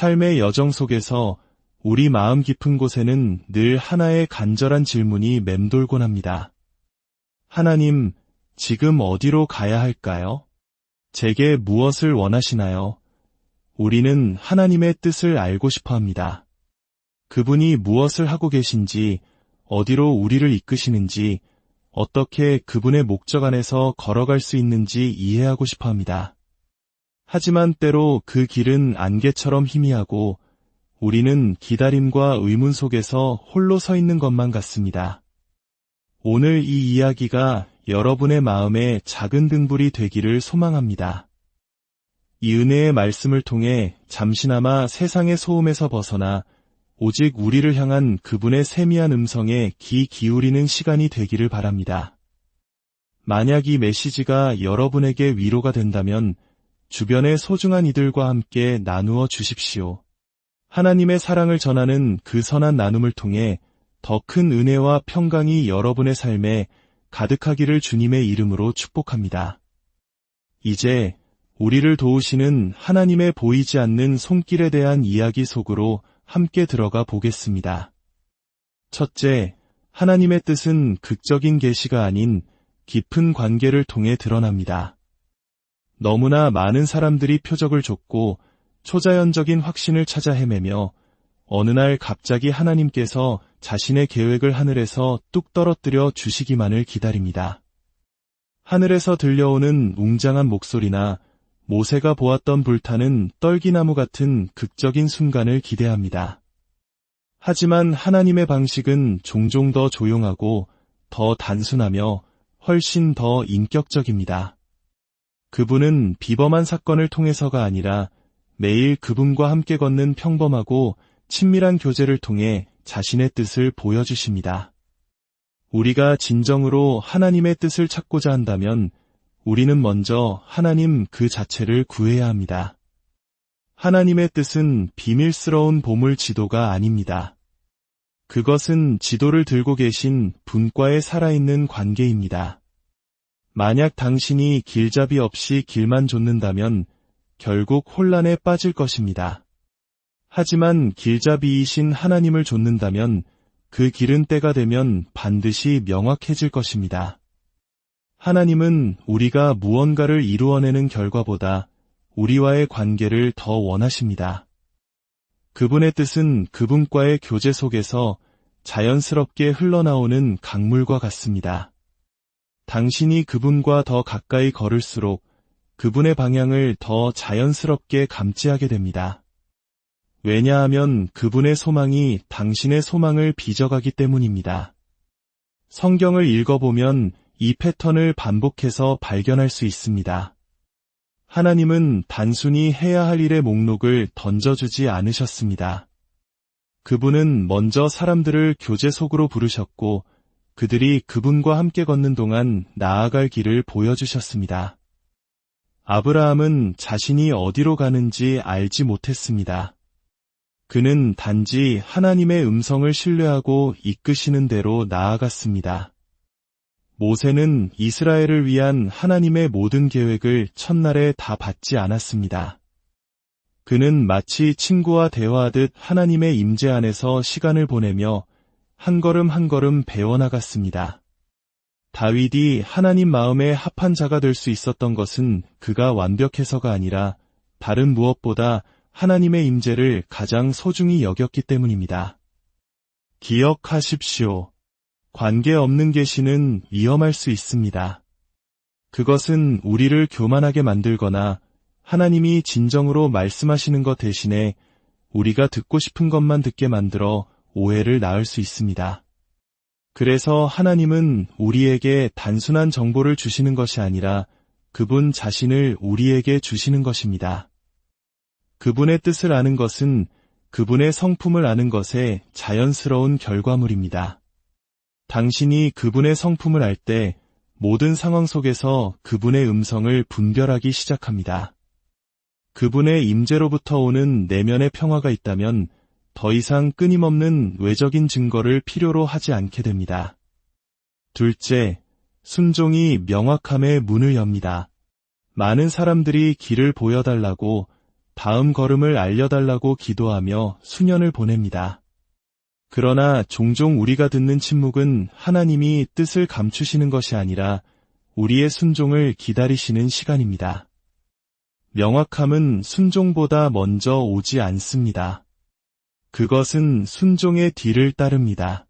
삶의 여정 속에서 우리 마음 깊은 곳에는 늘 하나의 간절한 질문이 맴돌곤 합니다. 하나님, 지금 어디로 가야 할까요? 제게 무엇을 원하시나요? 우리는 하나님의 뜻을 알고 싶어 합니다. 그분이 무엇을 하고 계신지, 어디로 우리를 이끄시는지, 어떻게 그분의 목적 안에서 걸어갈 수 있는지 이해하고 싶어 합니다. 하지만 때로 그 길은 안개처럼 희미하고 우리는 기다림과 의문 속에서 홀로 서 있는 것만 같습니다. 오늘 이 이야기가 여러분의 마음에 작은 등불이 되기를 소망합니다. 이 은혜의 말씀을 통해 잠시나마 세상의 소음에서 벗어나 오직 우리를 향한 그분의 세미한 음성에 귀 기울이는 시간이 되기를 바랍니다. 만약 이 메시지가 여러분에게 위로가 된다면 주변의 소중한 이들과 함께 나누어 주십시오. 하나님의 사랑을 전하는 그 선한 나눔을 통해 더 큰 은혜와 평강이 여러분의 삶에 가득하기를 주님의 이름으로 축복합니다. 이제 우리를 도우시는 하나님의 보이지 않는 손길에 대한 이야기 속으로 함께 들어가 보겠습니다. 첫째, 하나님의 뜻은 극적인 계시가 아닌 깊은 관계를 통해 드러납니다. 너무나 많은 사람들이 표적을 줬고 초자연적인 확신을 찾아 헤매며 어느 날 갑자기 하나님께서 자신의 계획을 하늘에서 뚝 떨어뜨려 주시기만을 기다립니다. 하늘에서 들려오는 웅장한 목소리나 모세가 보았던 불타는 떨기나무 같은 극적인 순간을 기대합니다. 하지만 하나님의 방식은 종종 더 조용하고 더 단순하며 훨씬 더 인격적입니다. 그분은 비범한 사건을 통해서가 아니라 매일 그분과 함께 걷는 평범하고 친밀한 교제를 통해 자신의 뜻을 보여주십니다. 우리가 진정으로 하나님의 뜻을 찾고자 한다면 우리는 먼저 하나님 그 자체를 구해야 합니다. 하나님의 뜻은 비밀스러운 보물 지도가 아닙니다. 그것은 지도를 들고 계신 분과의 살아있는 관계입니다. 만약 당신이 길잡이 없이 길만 좇는다면 결국 혼란에 빠질 것입니다. 하지만 길잡이이신 하나님을 좇는다면 그 길은 때가 되면 반드시 명확해질 것입니다. 하나님은 우리가 무언가를 이루어내는 결과보다 우리와의 관계를 더 원하십니다. 그분의 뜻은 그분과의 교제 속에서 자연스럽게 흘러나오는 강물과 같습니다. 당신이 그분과 더 가까이 걸을수록 그분의 방향을 더 자연스럽게 감지하게 됩니다. 왜냐하면 그분의 소망이 당신의 소망을 빚어가기 때문입니다. 성경을 읽어보면 이 패턴을 반복해서 발견할 수 있습니다. 하나님은 단순히 해야 할 일의 목록을 던져주지 않으셨습니다. 그분은 먼저 사람들을 교제 속으로 부르셨고 그들이 그분과 함께 걷는 동안 나아갈 길을 보여주셨습니다. 아브라함은 자신이 어디로 가는지 알지 못했습니다. 그는 단지 하나님의 음성을 신뢰하고 이끄시는 대로 나아갔습니다. 모세는 이스라엘을 위한 하나님의 모든 계획을 첫날에 다 받지 않았습니다. 그는 마치 친구와 대화하듯 하나님의 임재 안에서 시간을 보내며 한 걸음 한 걸음 배워나갔습니다. 다윗이 하나님 마음에 합한 자가 될 수 있었던 것은 그가 완벽해서가 아니라 다른 무엇보다 하나님의 임재를 가장 소중히 여겼기 때문입니다. 기억하십시오. 관계없는 계시는 위험할 수 있습니다. 그것은 우리를 교만하게 만들거나 하나님이 진정으로 말씀하시는 것 대신에 우리가 듣고 싶은 것만 듣게 만들어 오해를 낳을 수 있습니다. 그래서 하나님은 우리에게 단순한 정보를 주시는 것이 아니라 그분 자신을 우리에게 주시는 것입니다. 그분의 뜻을 아는 것은 그분의 성품을 아는 것의 자연스러운 결과물입니다. 당신이 그분의 성품을 알 때 모든 상황 속에서 그분의 음성을 분별하기 시작합니다. 그분의 임재로부터 오는 내면의 평화가 있다면 더 이상 끊임없는 외적인 증거를 필요로 하지 않게 됩니다. 둘째, 순종이 명확함의 문을 엽니다. 많은 사람들이 길을 보여달라고 다음 걸음을 알려달라고 기도하며 수년을 보냅니다. 그러나 종종 우리가 듣는 침묵은 하나님이 뜻을 감추시는 것이 아니라 우리의 순종을 기다리시는 시간입니다. 명확함은 순종보다 먼저 오지 않습니다. 그것은 순종의 뒤를 따릅니다.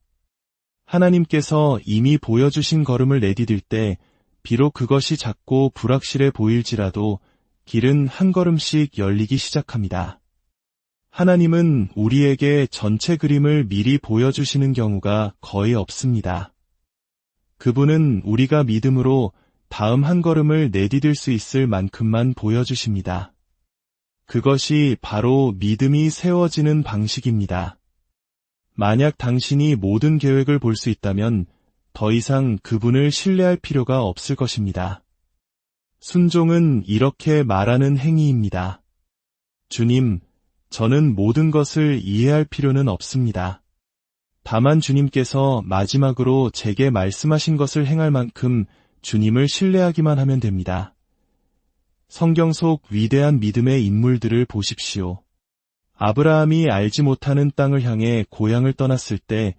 하나님께서 이미 보여주신 걸음을 내디딜 때 비록 그것이 작고 불확실해 보일지라도 길은 한 걸음씩 열리기 시작합니다. 하나님은 우리에게 전체 그림을 미리 보여주시는 경우가 거의 없습니다. 그분은 우리가 믿음으로 다음 한 걸음을 내디딜 수 있을 만큼만 보여주십니다. 그것이 바로 믿음이 세워지는 방식입니다. 만약 당신이 모든 계획을 볼 수 있다면 더 이상 그분을 신뢰할 필요가 없을 것입니다. 순종은 이렇게 말하는 행위입니다. 주님, 저는 모든 것을 이해할 필요는 없습니다. 다만 주님께서 마지막으로 제게 말씀하신 것을 행할 만큼 주님을 신뢰하기만 하면 됩니다. 성경 속 위대한 믿음의 인물들을 보십시오. 아브라함이 알지 못하는 땅을 향해 고향을 떠났을 때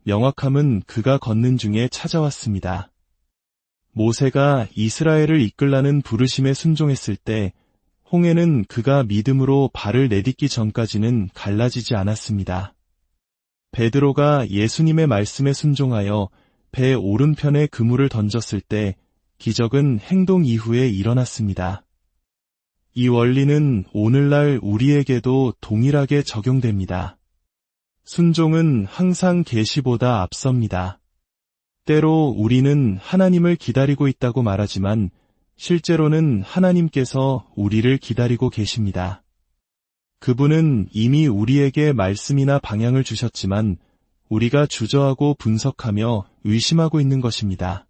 명확함은 그가 걷는 중에 찾아왔습니다. 모세가 이스라엘을 이끌라는 부르심에 순종했을 때 홍해는 그가 믿음으로 발을 내딛기 전까지는 갈라지지 않았습니다. 베드로가 예수님의 말씀에 순종하여 배 오른편에 그물을 던졌을 때 기적은 행동 이후에 일어났습니다. 이 원리는 오늘날 우리에게도 동일하게 적용됩니다. 순종은 항상 계시보다 앞섭니다. 때로 우리는 하나님을 기다리고 있다고 말하지만 실제로는 하나님께서 우리를 기다리고 계십니다. 그분은 이미 우리에게 말씀이나 방향을 주셨지만 우리가 주저하고 분석하며 의심하고 있는 것입니다.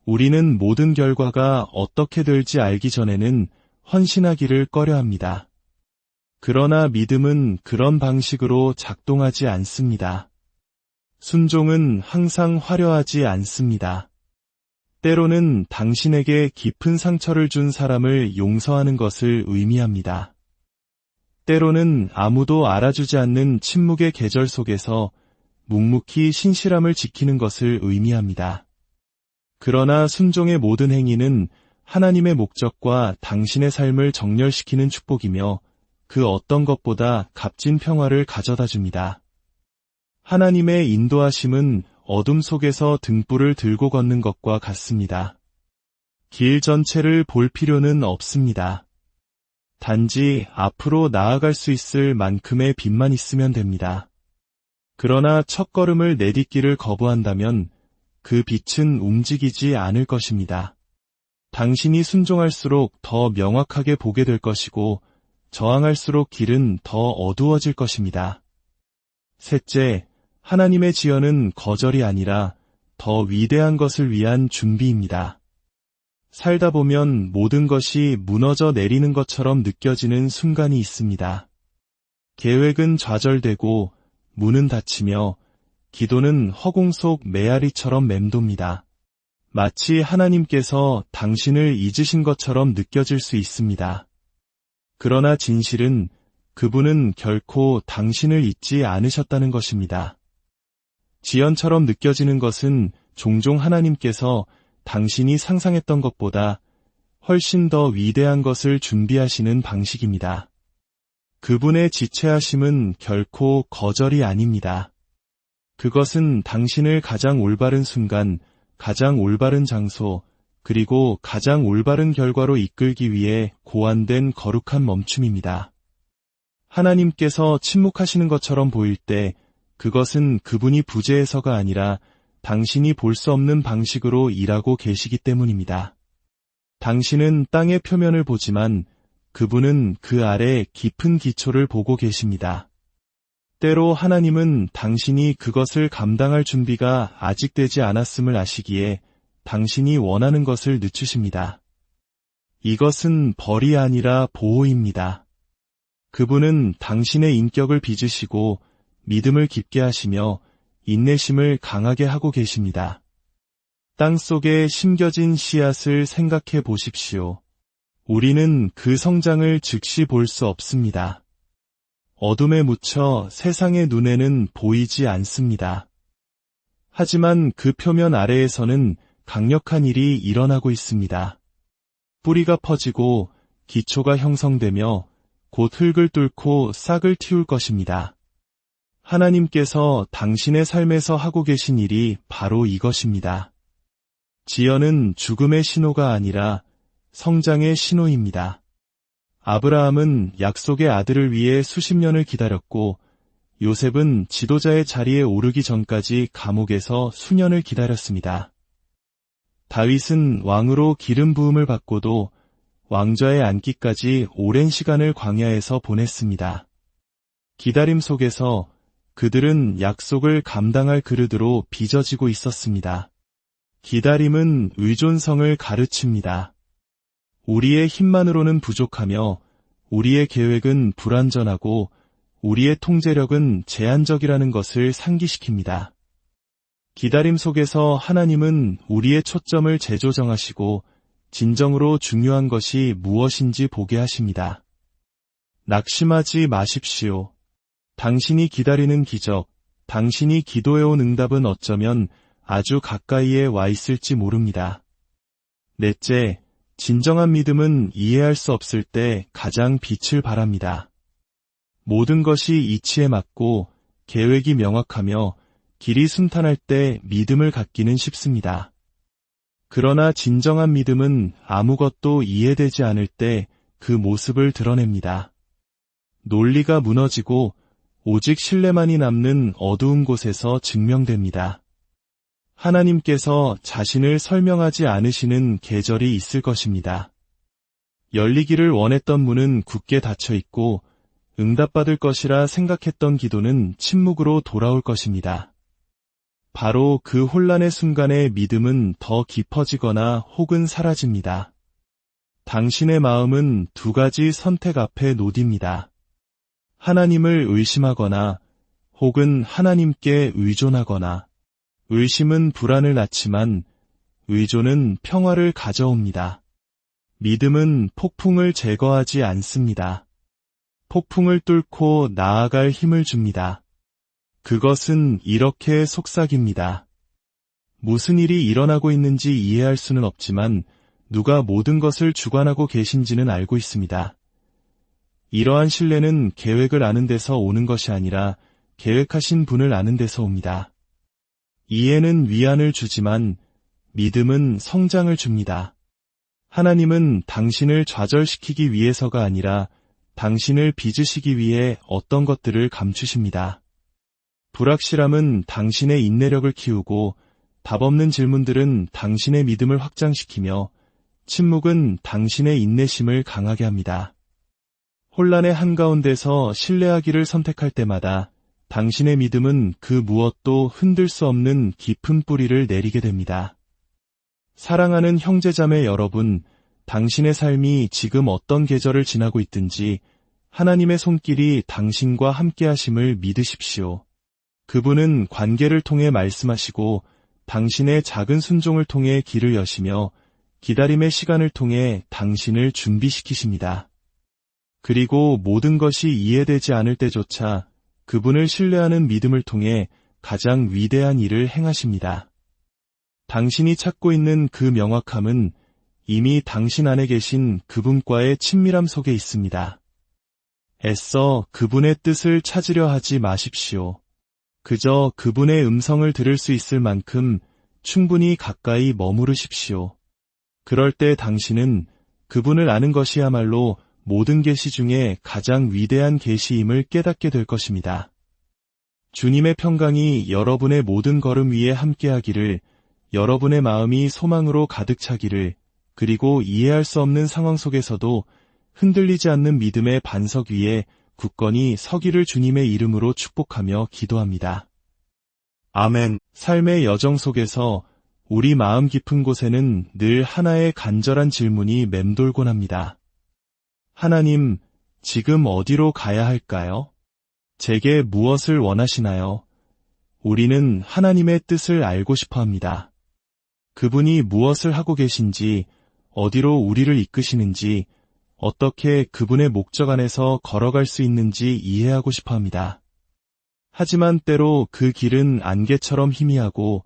우리는 모든 결과가 어떻게 될지 알기 전에는 헌신하기를 꺼려합니다. 그러나 믿음은 그런 방식으로 작동하지 않습니다. 순종은 항상 화려하지 않습니다. 때로는 당신에게 깊은 상처를 준 사람을 용서하는 것을 의미합니다. 때로는 아무도 알아주지 않는 침묵의 계절 속에서 묵묵히 신실함을 지키는 것을 의미합니다. 그러나 순종의 모든 행위는 하나님의 목적과 당신의 삶을 정렬시키는 축복이며 그 어떤 것보다 값진 평화를 가져다 줍니다. 하나님의 인도하심은 어둠 속에서 등불을 들고 걷는 것과 같습니다. 길 전체를 볼 필요는 없습니다. 단지 앞으로 나아갈 수 있을 만큼의 빛만 있으면 됩니다. 그러나 첫걸음을 내딛기를 거부한다면 그 빛은 움직이지 않을 것입니다. 당신이 순종할수록 더 명확하게 보게 될 것이고 저항할수록 길은 더 어두워질 것입니다. 셋째, 하나님의 지연은 거절이 아니라 더 위대한 것을 위한 준비입니다. 살다 보면 모든 것이 무너져 내리는 것처럼 느껴지는 순간이 있습니다. 계획은 좌절되고 문은 닫히며 기도는 허공 속 메아리처럼 맴돕니다. 마치 하나님께서 당신을 잊으신 것처럼 느껴질 수 있습니다. 그러나 진실은 그분은 결코 당신을 잊지 않으셨다는 것입니다. 지연처럼 느껴지는 것은 종종 하나님께서 당신이 상상했던 것보다 훨씬 더 위대한 것을 준비하시는 방식입니다. 그분의 지체하심은 결코 거절이 아닙니다. 그것은 당신을 가장 올바른 순간, 가장 올바른 장소, 그리고 가장 올바른 결과로 이끌기 위해 고안된 거룩한 멈춤입니다. 하나님께서 침묵하시는 것처럼 보일 때 그것은 그분이 부재해서가 아니라 당신이 볼 수 없는 방식으로 일하고 계시기 때문입니다. 당신은 땅의 표면을 보지만 그분은 그 아래 깊은 기초를 보고 계십니다. 때로 하나님은 당신이 그것을 감당할 준비가 아직 되지 않았음을 아시기에 당신이 원하는 것을 늦추십니다. 이것은 벌이 아니라 보호입니다. 그분은 당신의 인격을 빚으시고 믿음을 깊게 하시며 인내심을 강하게 하고 계십니다. 땅 속에 심겨진 씨앗을 생각해 보십시오. 우리는 그 성장을 즉시 볼 수 없습니다. 어둠에 묻혀 세상의 눈에는 보이지 않습니다. 하지만 그 표면 아래에서는 강력한 일이 일어나고 있습니다. 뿌리가 퍼지고 기초가 형성되며 곧 흙을 뚫고 싹을 틔울 것입니다. 하나님께서 당신의 삶에서 하고 계신 일이 바로 이것입니다. 지연은 죽음의 신호가 아니라 성장의 신호입니다. 아브라함은 약속의 아들을 위해 수십 년을 기다렸고 요셉은 지도자의 자리에 오르기 전까지 감옥에서 수년을 기다렸습니다. 다윗은 왕으로 기름 부음을 받고도 왕좌에 앉기까지 오랜 시간을 광야에서 보냈습니다. 기다림 속에서 그들은 약속을 감당할 그릇으로 빚어지고 있었습니다. 기다림은 의존성을 가르칩니다. 우리의 힘만으로는 부족하며 우리의 계획은 불완전하고 우리의 통제력은 제한적이라는 것을 상기시킵니다. 기다림 속에서 하나님은 우리의 초점을 재조정하시고 진정으로 중요한 것이 무엇인지 보게 하십니다. 낙심하지 마십시오. 당신이 기다리는 기적, 당신이 기도해온 응답은 어쩌면 아주 가까이에 와 있을지 모릅니다. 넷째, 진정한 믿음은 이해할 수 없을 때 가장 빛을 발합니다. 모든 것이 이치에 맞고 계획이 명확하며 길이 순탄할 때 믿음을 갖기는 쉽습니다. 그러나 진정한 믿음은 아무것도 이해되지 않을 때 그 모습을 드러냅니다. 논리가 무너지고 오직 신뢰만이 남는 어두운 곳에서 증명됩니다. 하나님께서 자신을 설명하지 않으시는 계절이 있을 것입니다. 열리기를 원했던 문은 굳게 닫혀 있고 응답받을 것이라 생각했던 기도는 침묵으로 돌아올 것입니다. 바로 그 혼란의 순간에 믿음은 더 깊어지거나 혹은 사라집니다. 당신의 마음은 두 가지 선택 앞에 놓입니다. 하나님을 의심하거나 혹은 하나님께 의존하거나. 의심은 불안을 낳지만 의존은 평화를 가져옵니다. 믿음은 폭풍을 제거하지 않습니다. 폭풍을 뚫고 나아갈 힘을 줍니다. 그것은 이렇게 속삭입니다. 무슨 일이 일어나고 있는지 이해할 수는 없지만 누가 모든 것을 주관하고 계신지는 알고 있습니다. 이러한 신뢰는 계획을 아는 데서 오는 것이 아니라 계획하신 분을 아는 데서 옵니다. 이해는 위안을 주지만 믿음은 성장을 줍니다. 하나님은 당신을 좌절시키기 위해서가 아니라 당신을 빚으시기 위해 어떤 것들을 감추십니다. 불확실함은 당신의 인내력을 키우고 답없는 질문들은 당신의 믿음을 확장시키며 침묵은 당신의 인내심을 강하게 합니다. 혼란의 한가운데서 신뢰하기를 선택할 때마다 당신의 믿음은 그 무엇도 흔들 수 없는 깊은 뿌리를 내리게 됩니다. 사랑하는 형제자매 여러분, 당신의 삶이 지금 어떤 계절을 지나고 있든지 하나님의 손길이 당신과 함께하심을 믿으십시오. 그분은 관계를 통해 말씀하시고 당신의 작은 순종을 통해 길을 여시며 기다림의 시간을 통해 당신을 준비시키십니다. 그리고 모든 것이 이해되지 않을 때조차 그분을 신뢰하는 믿음을 통해 가장 위대한 일을 행하십니다. 당신이 찾고 있는 그 명확함은 이미 당신 안에 계신 그분과의 친밀함 속에 있습니다. 애써 그분의 뜻을 찾으려 하지 마십시오. 그저 그분의 음성을 들을 수 있을 만큼 충분히 가까이 머무르십시오. 그럴 때 당신은 그분을 아는 것이야말로 모든 계시 중에 가장 위대한 계시임을 깨닫게 될 것입니다. 주님의 평강이 여러분의 모든 걸음 위에 함께하기를, 여러분의 마음이 소망으로 가득 차기를, 그리고 이해할 수 없는 상황 속에서도 흔들리지 않는 믿음의 반석 위에 굳건히 서기를 주님의 이름으로 축복하며 기도합니다. 아멘. 삶의 여정 속에서 우리 마음 깊은 곳에는 늘 하나의 간절한 질문이 맴돌곤 합니다. 하나님, 지금 어디로 가야 할까요? 제게 무엇을 원하시나요? 우리는 하나님의 뜻을 알고 싶어 합니다. 그분이 무엇을 하고 계신지, 어디로 우리를 이끄시는지, 어떻게 그분의 목적 안에서 걸어갈 수 있는지 이해하고 싶어 합니다. 하지만 때로 그 길은 안개처럼 희미하고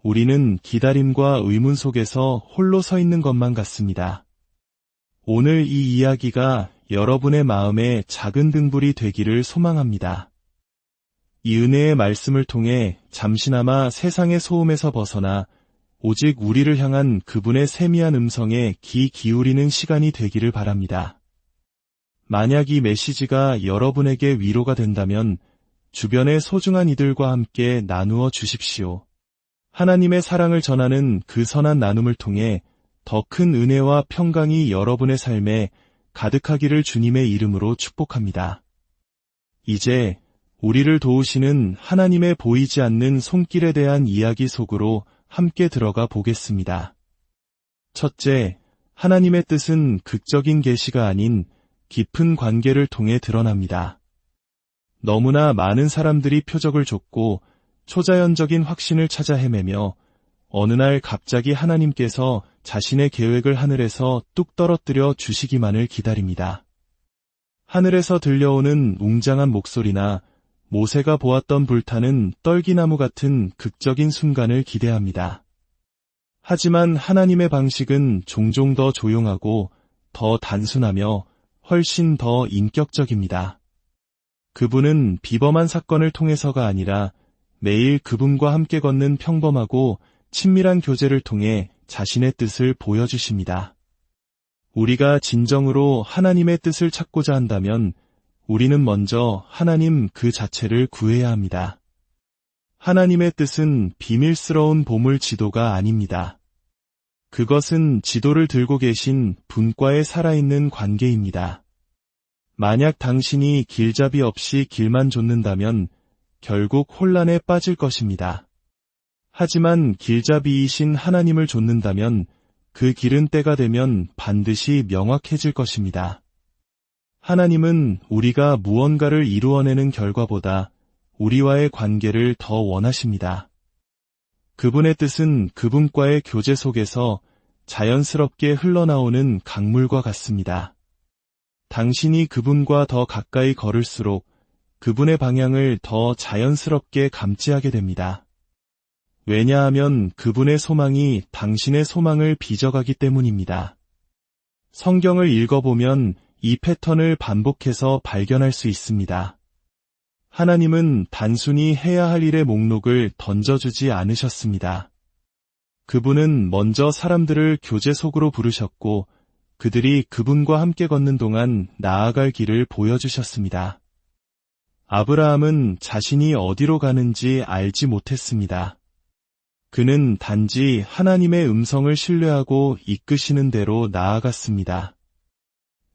우리는 기다림과 의문 속에서 홀로 서 있는 것만 같습니다. 오늘 이 이야기가 여러분의 마음에 작은 등불이 되기를 소망합니다. 이 은혜의 말씀을 통해 잠시나마 세상의 소음에서 벗어나 오직 우리를 향한 그분의 세미한 음성에 귀 기울이는 시간이 되기를 바랍니다. 만약 이 메시지가 여러분에게 위로가 된다면 주변의 소중한 이들과 함께 나누어 주십시오. 하나님의 사랑을 전하는 그 선한 나눔을 통해 더 큰 은혜와 평강이 여러분의 삶에 가득하기를 주님의 이름으로 축복합니다. 이제 우리를 도우시는 하나님의 보이지 않는 손길에 대한 이야기 속으로 함께 들어가 보겠습니다. 첫째, 하나님의 뜻은 극적인 계시가 아닌 깊은 관계를 통해 드러납니다. 너무나 많은 사람들이 표적을 줬고 초자연적인 확신을 찾아 헤매며 어느 날 갑자기 하나님께서 자신의 계획을 하늘에서 뚝 떨어뜨려 주시기만을 기다립니다. 하늘에서 들려오는 웅장한 목소리나 모세가 보았던 불타는 떨기나무 같은 극적인 순간을 기대합니다. 하지만 하나님의 방식은 종종 더 조용하고 더 단순하며 훨씬 더 인격적입니다. 그분은 비범한 사건을 통해서가 아니라 매일 그분과 함께 걷는 평범하고 친밀한 교제를 통해 자신의 뜻을 보여주십니다. 우리가 진정으로 하나님의 뜻을 찾고자 한다면 우리는 먼저 하나님 그 자체를 구해야 합니다. 하나님의 뜻은 비밀스러운 보물 지도가 아닙니다. 그것은 지도를 들고 계신 분과의 살아있는 관계입니다. 만약 당신이 길잡이 없이 길만 좇는다면 결국 혼란에 빠질 것입니다. 하지만 길잡이이신 하나님을 좇는다면 그 길은 때가 되면 반드시 명확해질 것입니다. 하나님은 우리가 무언가를 이루어내는 결과보다 우리와의 관계를 더 원하십니다. 그분의 뜻은 그분과의 교제 속에서 자연스럽게 흘러나오는 강물과 같습니다. 당신이 그분과 더 가까이 걸을수록 그분의 방향을 더 자연스럽게 감지하게 됩니다. 왜냐하면 그분의 소망이 당신의 소망을 빚어가기 때문입니다. 성경을 읽어보면 이 패턴을 반복해서 발견할 수 있습니다. 하나님은 단순히 해야 할 일의 목록을 던져주지 않으셨습니다. 그분은 먼저 사람들을 교제 속으로 부르셨고 그들이 그분과 함께 걷는 동안 나아갈 길을 보여주셨습니다. 아브라함은 자신이 어디로 가는지 알지 못했습니다. 그는 단지 하나님의 음성을 신뢰하고 이끄시는 대로 나아갔습니다.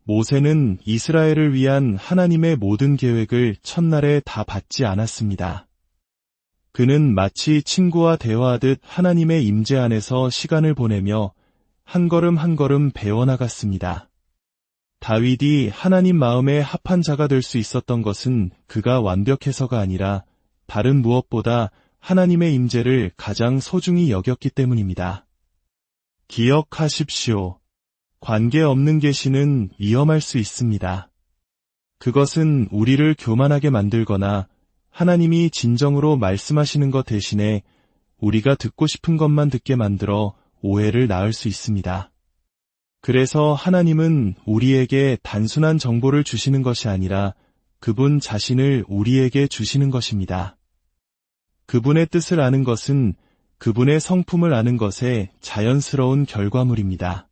모세는 이스라엘을 위한 하나님의 모든 계획을 첫날에 다 받지 않았습니다. 그는 마치 친구와 대화하듯 하나님의 임재 안에서 시간을 보내며 한 걸음 한 걸음 배워나갔습니다. 다윗이 하나님 마음에 합한 자가 될 수 있었던 것은 그가 완벽해서가 아니라 다른 무엇보다 하나님의 임재를 가장 소중히 여겼기 때문입니다. 기억하십시오. 관계없는 계시는 위험할 수 있습니다. 그것은 우리를 교만하게 만들거나 하나님이 진정으로 말씀하시는 것 대신에 우리가 듣고 싶은 것만 듣게 만들어 오해를 낳을 수 있습니다. 그래서 하나님은 우리에게 단순한 정보를 주시는 것이 아니라 그분 자신을 우리에게 주시는 것입니다. 그분의 뜻을 아는 것은 그분의 성품을 아는 것의 자연스러운 결과물입니다.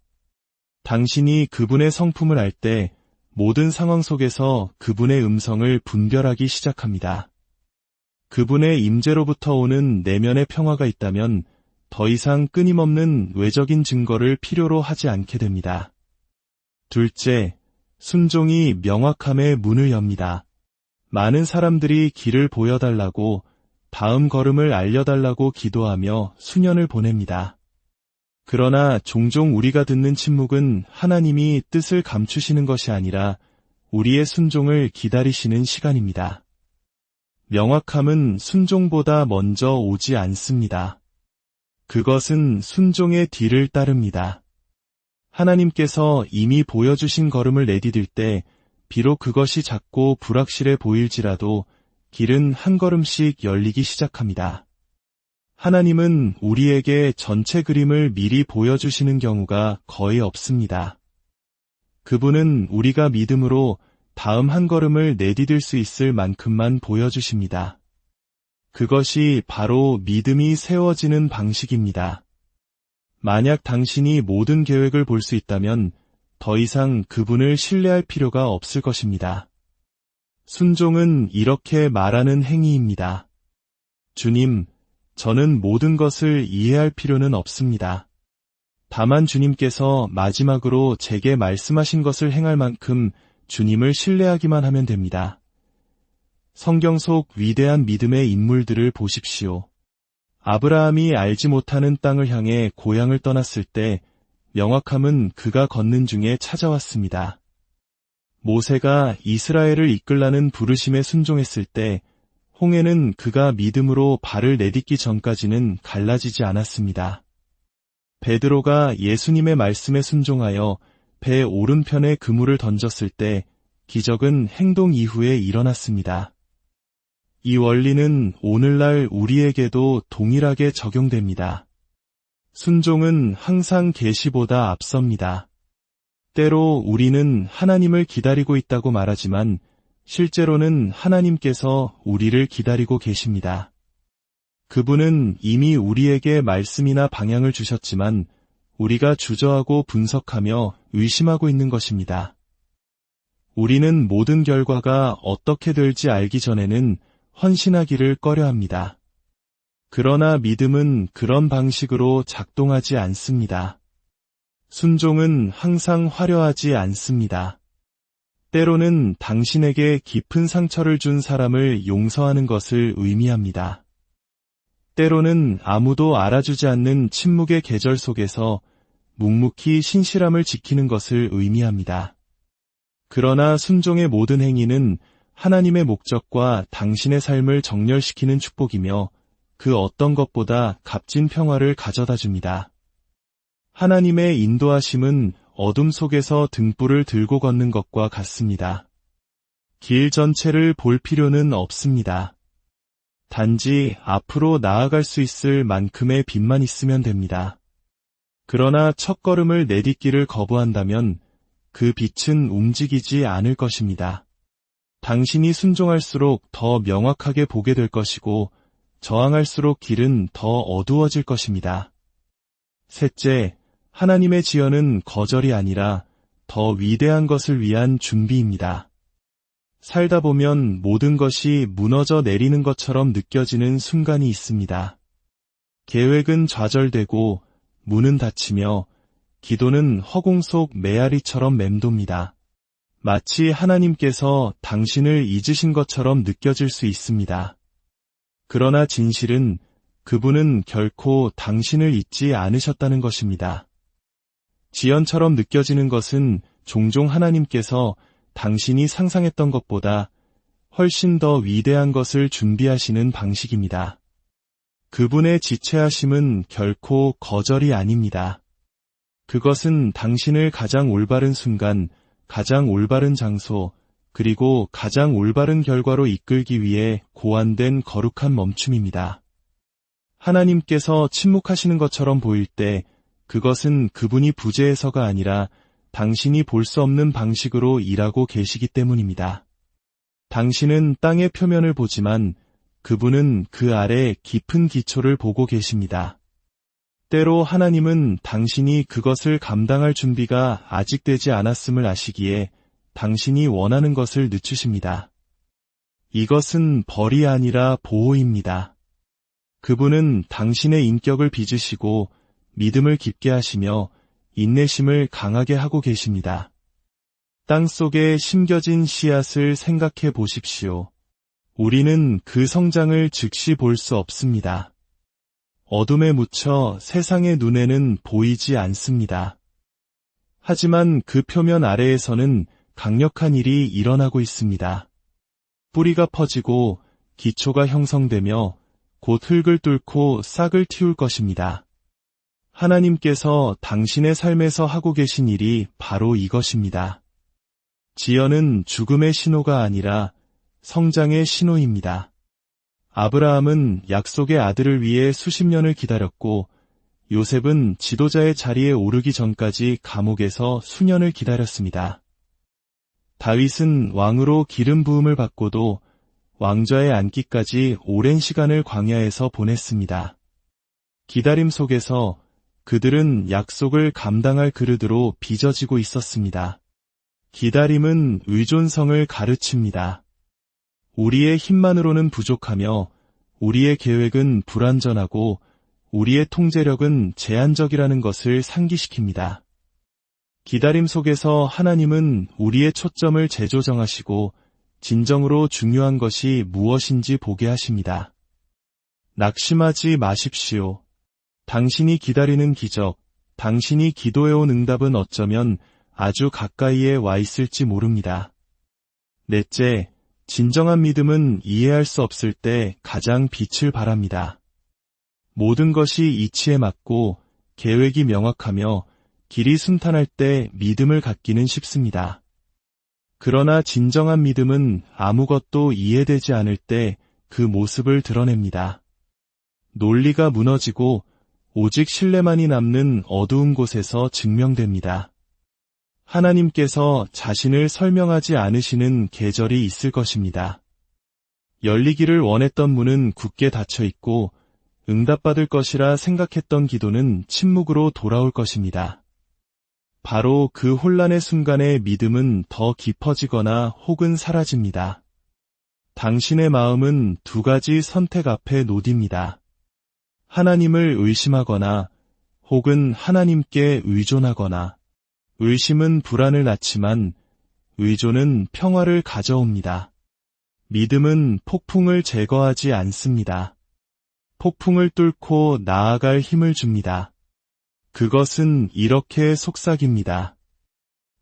당신이 그분의 성품을 알 때 모든 상황 속에서 그분의 음성을 분별하기 시작합니다. 그분의 임재로부터 오는 내면의 평화가 있다면 더 이상 끊임없는 외적인 증거를 필요로 하지 않게 됩니다. 둘째, 순종이 명확함의 문을 엽니다. 많은 사람들이 길을 보여달라고 다음 걸음을 알려달라고 기도하며 수년을 보냅니다. 그러나 종종 우리가 듣는 침묵은 하나님이 뜻을 감추시는 것이 아니라 우리의 순종을 기다리시는 시간입니다. 명확함은 순종보다 먼저 오지 않습니다. 그것은 순종의 뒤를 따릅니다. 하나님께서 이미 보여주신 걸음을 내디딜 때 비록 그것이 작고 불확실해 보일지라도 길은 한 걸음씩 열리기 시작합니다. 하나님은 우리에게 전체 그림을 미리 보여주시는 경우가 거의 없습니다. 그분은 우리가 믿음으로 다음 한 걸음을 내디딜 수 있을 만큼만 보여주십니다. 그것이 바로 믿음이 세워지는 방식입니다. 만약 당신이 모든 계획을 볼 수 있다면 더 이상 그분을 신뢰할 필요가 없을 것입니다. 순종은 이렇게 말하는 행위입니다. 주님, 저는 모든 것을 이해할 필요는 없습니다. 다만 주님께서 마지막으로 제게 말씀하신 것을 행할 만큼 주님을 신뢰하기만 하면 됩니다. 성경 속 위대한 믿음의 인물들을 보십시오. 아브라함이 알지 못하는 땅을 향해 고향을 떠났을 때 명확함은 그가 걷는 중에 찾아왔습니다. 모세가 이스라엘을 이끌라는 부르심에 순종했을 때 홍해는 그가 믿음으로 발을 내딛기 전까지는 갈라지지 않았습니다. 베드로가 예수님의 말씀에 순종하여 배 오른편에 그물을 던졌을 때 기적은 행동 이후에 일어났습니다. 이 원리는 오늘날 우리에게도 동일하게 적용됩니다. 순종은 항상 계시보다 앞섭니다. 때로 우리는 하나님을 기다리고 있다고 말하지만 실제로는 하나님께서 우리를 기다리고 계십니다. 그분은 이미 우리에게 말씀이나 방향을 주셨지만 우리가 주저하고 분석하며 의심하고 있는 것입니다. 우리는 모든 결과가 어떻게 될지 알기 전에는 헌신하기를 꺼려합니다. 그러나 믿음은 그런 방식으로 작동하지 않습니다. 순종은 항상 화려하지 않습니다. 때로는 당신에게 깊은 상처를 준 사람을 용서하는 것을 의미합니다. 때로는 아무도 알아주지 않는 침묵의 계절 속에서 묵묵히 신실함을 지키는 것을 의미합니다. 그러나 순종의 모든 행위는 하나님의 목적과 당신의 삶을 정렬시키는 축복이며 그 어떤 것보다 값진 평화를 가져다 줍니다. 하나님의 인도하심은 어둠 속에서 등불을 들고 걷는 것과 같습니다. 길 전체를 볼 필요는 없습니다. 단지 앞으로 나아갈 수 있을 만큼의 빛만 있으면 됩니다. 그러나 첫걸음을 내딛기를 거부한다면 그 빛은 움직이지 않을 것입니다. 당신이 순종할수록 더 명확하게 보게 될 것이고 저항할수록 길은 더 어두워질 것입니다. 셋째, 하나님의 지연은 거절이 아니라 더 위대한 것을 위한 준비입니다. 살다 보면 모든 것이 무너져 내리는 것처럼 느껴지는 순간이 있습니다. 계획은 좌절되고 문은 닫히며 기도는 허공 속 메아리처럼 맴돕니다. 마치 하나님께서 당신을 잊으신 것처럼 느껴질 수 있습니다. 그러나 진실은 그분은 결코 당신을 잊지 않으셨다는 것입니다. 지연처럼 느껴지는 것은 종종 하나님께서 당신이 상상했던 것보다 훨씬 더 위대한 것을 준비하시는 방식입니다. 그분의 지체하심은 결코 거절이 아닙니다. 그것은 당신을 가장 올바른 순간, 가장 올바른 장소, 그리고 가장 올바른 결과로 이끌기 위해 고안된 거룩한 멈춤입니다. 하나님께서 침묵하시는 것처럼 보일 때 그것은 그분이 부재해서가 아니라 당신이 볼 수 없는 방식으로 일하고 계시기 때문입니다. 당신은 땅의 표면을 보지만 그분은 그 아래 깊은 기초를 보고 계십니다. 때로 하나님은 당신이 그것을 감당할 준비가 아직 되지 않았음을 아시기에 당신이 원하는 것을 늦추십니다. 이것은 벌이 아니라 보호입니다. 그분은 당신의 인격을 빚으시고 믿음을 깊게 하시며 인내심을 강하게 하고 계십니다. 땅 속에 심겨진 씨앗을 생각해 보십시오. 우리는 그 성장을 즉시 볼 수 없습니다. 어둠에 묻혀 세상의 눈에는 보이지 않습니다. 하지만 그 표면 아래에서는 강력한 일이 일어나고 있습니다. 뿌리가 퍼지고 기초가 형성되며 곧 흙을 뚫고 싹을 틔울 것입니다. 하나님께서 당신의 삶에서 하고 계신 일이 바로 이것입니다. 지연은 죽음의 신호가 아니라 성장의 신호입니다. 아브라함은 약속의 아들을 위해 수십 년을 기다렸고, 요셉은 지도자의 자리에 오르기 전까지 감옥에서 수년을 기다렸습니다. 다윗은 왕으로 기름 부음을 받고도 왕좌에 앉기까지 오랜 시간을 광야에서 보냈습니다. 기다림 속에서 그들은 약속을 감당할 그릇으로 빚어지고 있었습니다. 기다림은 의존성을 가르칩니다. 우리의 힘만으로는 부족하며 우리의 계획은 불완전하고 우리의 통제력은 제한적이라는 것을 상기시킵니다. 기다림 속에서 하나님은 우리의 초점을 재조정하시고 진정으로 중요한 것이 무엇인지 보게 하십니다. 낙심하지 마십시오. 당신이 기다리는 기적, 당신이 기도해온 응답은 어쩌면 아주 가까이에 와 있을지 모릅니다. 넷째, 진정한 믿음은 이해할 수 없을 때 가장 빛을 발합니다. 모든 것이 이치에 맞고 계획이 명확하며 길이 순탄할 때 믿음을 갖기는 쉽습니다. 그러나 진정한 믿음은 아무것도 이해되지 않을 때 그 모습을 드러냅니다. 논리가 무너지고 오직 신뢰만이 남는 어두운 곳에서 증명됩니다. 하나님께서 자신을 설명하지 않으시는 계절이 있을 것입니다. 열리기를 원했던 문은 굳게 닫혀 있고 응답받을 것이라 생각했던 기도는 침묵으로 돌아올 것입니다. 바로 그 혼란의 순간에 믿음은 더 깊어지거나 혹은 사라집니다. 당신의 마음은 두 가지 선택 앞에 놓입니다. 하나님을 의심하거나 혹은 하나님께 의존하거나. 의심은 불안을 낳지만 의존은 평화를 가져옵니다. 믿음은 폭풍을 제거하지 않습니다. 폭풍을 뚫고 나아갈 힘을 줍니다. 그것은 이렇게 속삭입니다.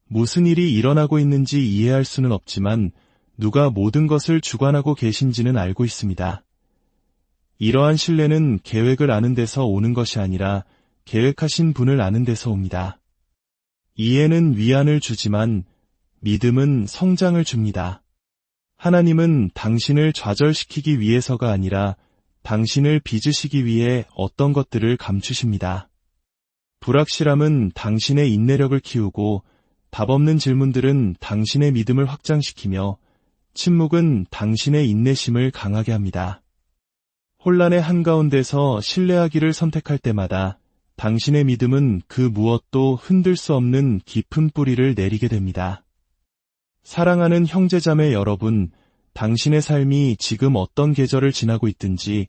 무슨 일이 일어나고 있는지 이해할 수는 없지만 누가 모든 것을 주관하고 계신지는 알고 있습니다. 이러한 신뢰는 계획을 아는 데서 오는 것이 아니라 계획하신 분을 아는 데서 옵니다. 이해는 위안을 주지만 믿음은 성장을 줍니다. 하나님은 당신을 좌절시키기 위해서가 아니라 당신을 빚으시기 위해 어떤 것들을 감추십니다. 불확실함은 당신의 인내력을 키우고 답없는 질문들은 당신의 믿음을 확장시키며 침묵은 당신의 인내심을 강하게 합니다. 혼란의 한가운데서 신뢰하기를 선택할 때마다 당신의 믿음은 그 무엇도 흔들 수 없는 깊은 뿌리를 내리게 됩니다. 사랑하는 형제자매 여러분, 당신의 삶이 지금 어떤 계절을 지나고 있든지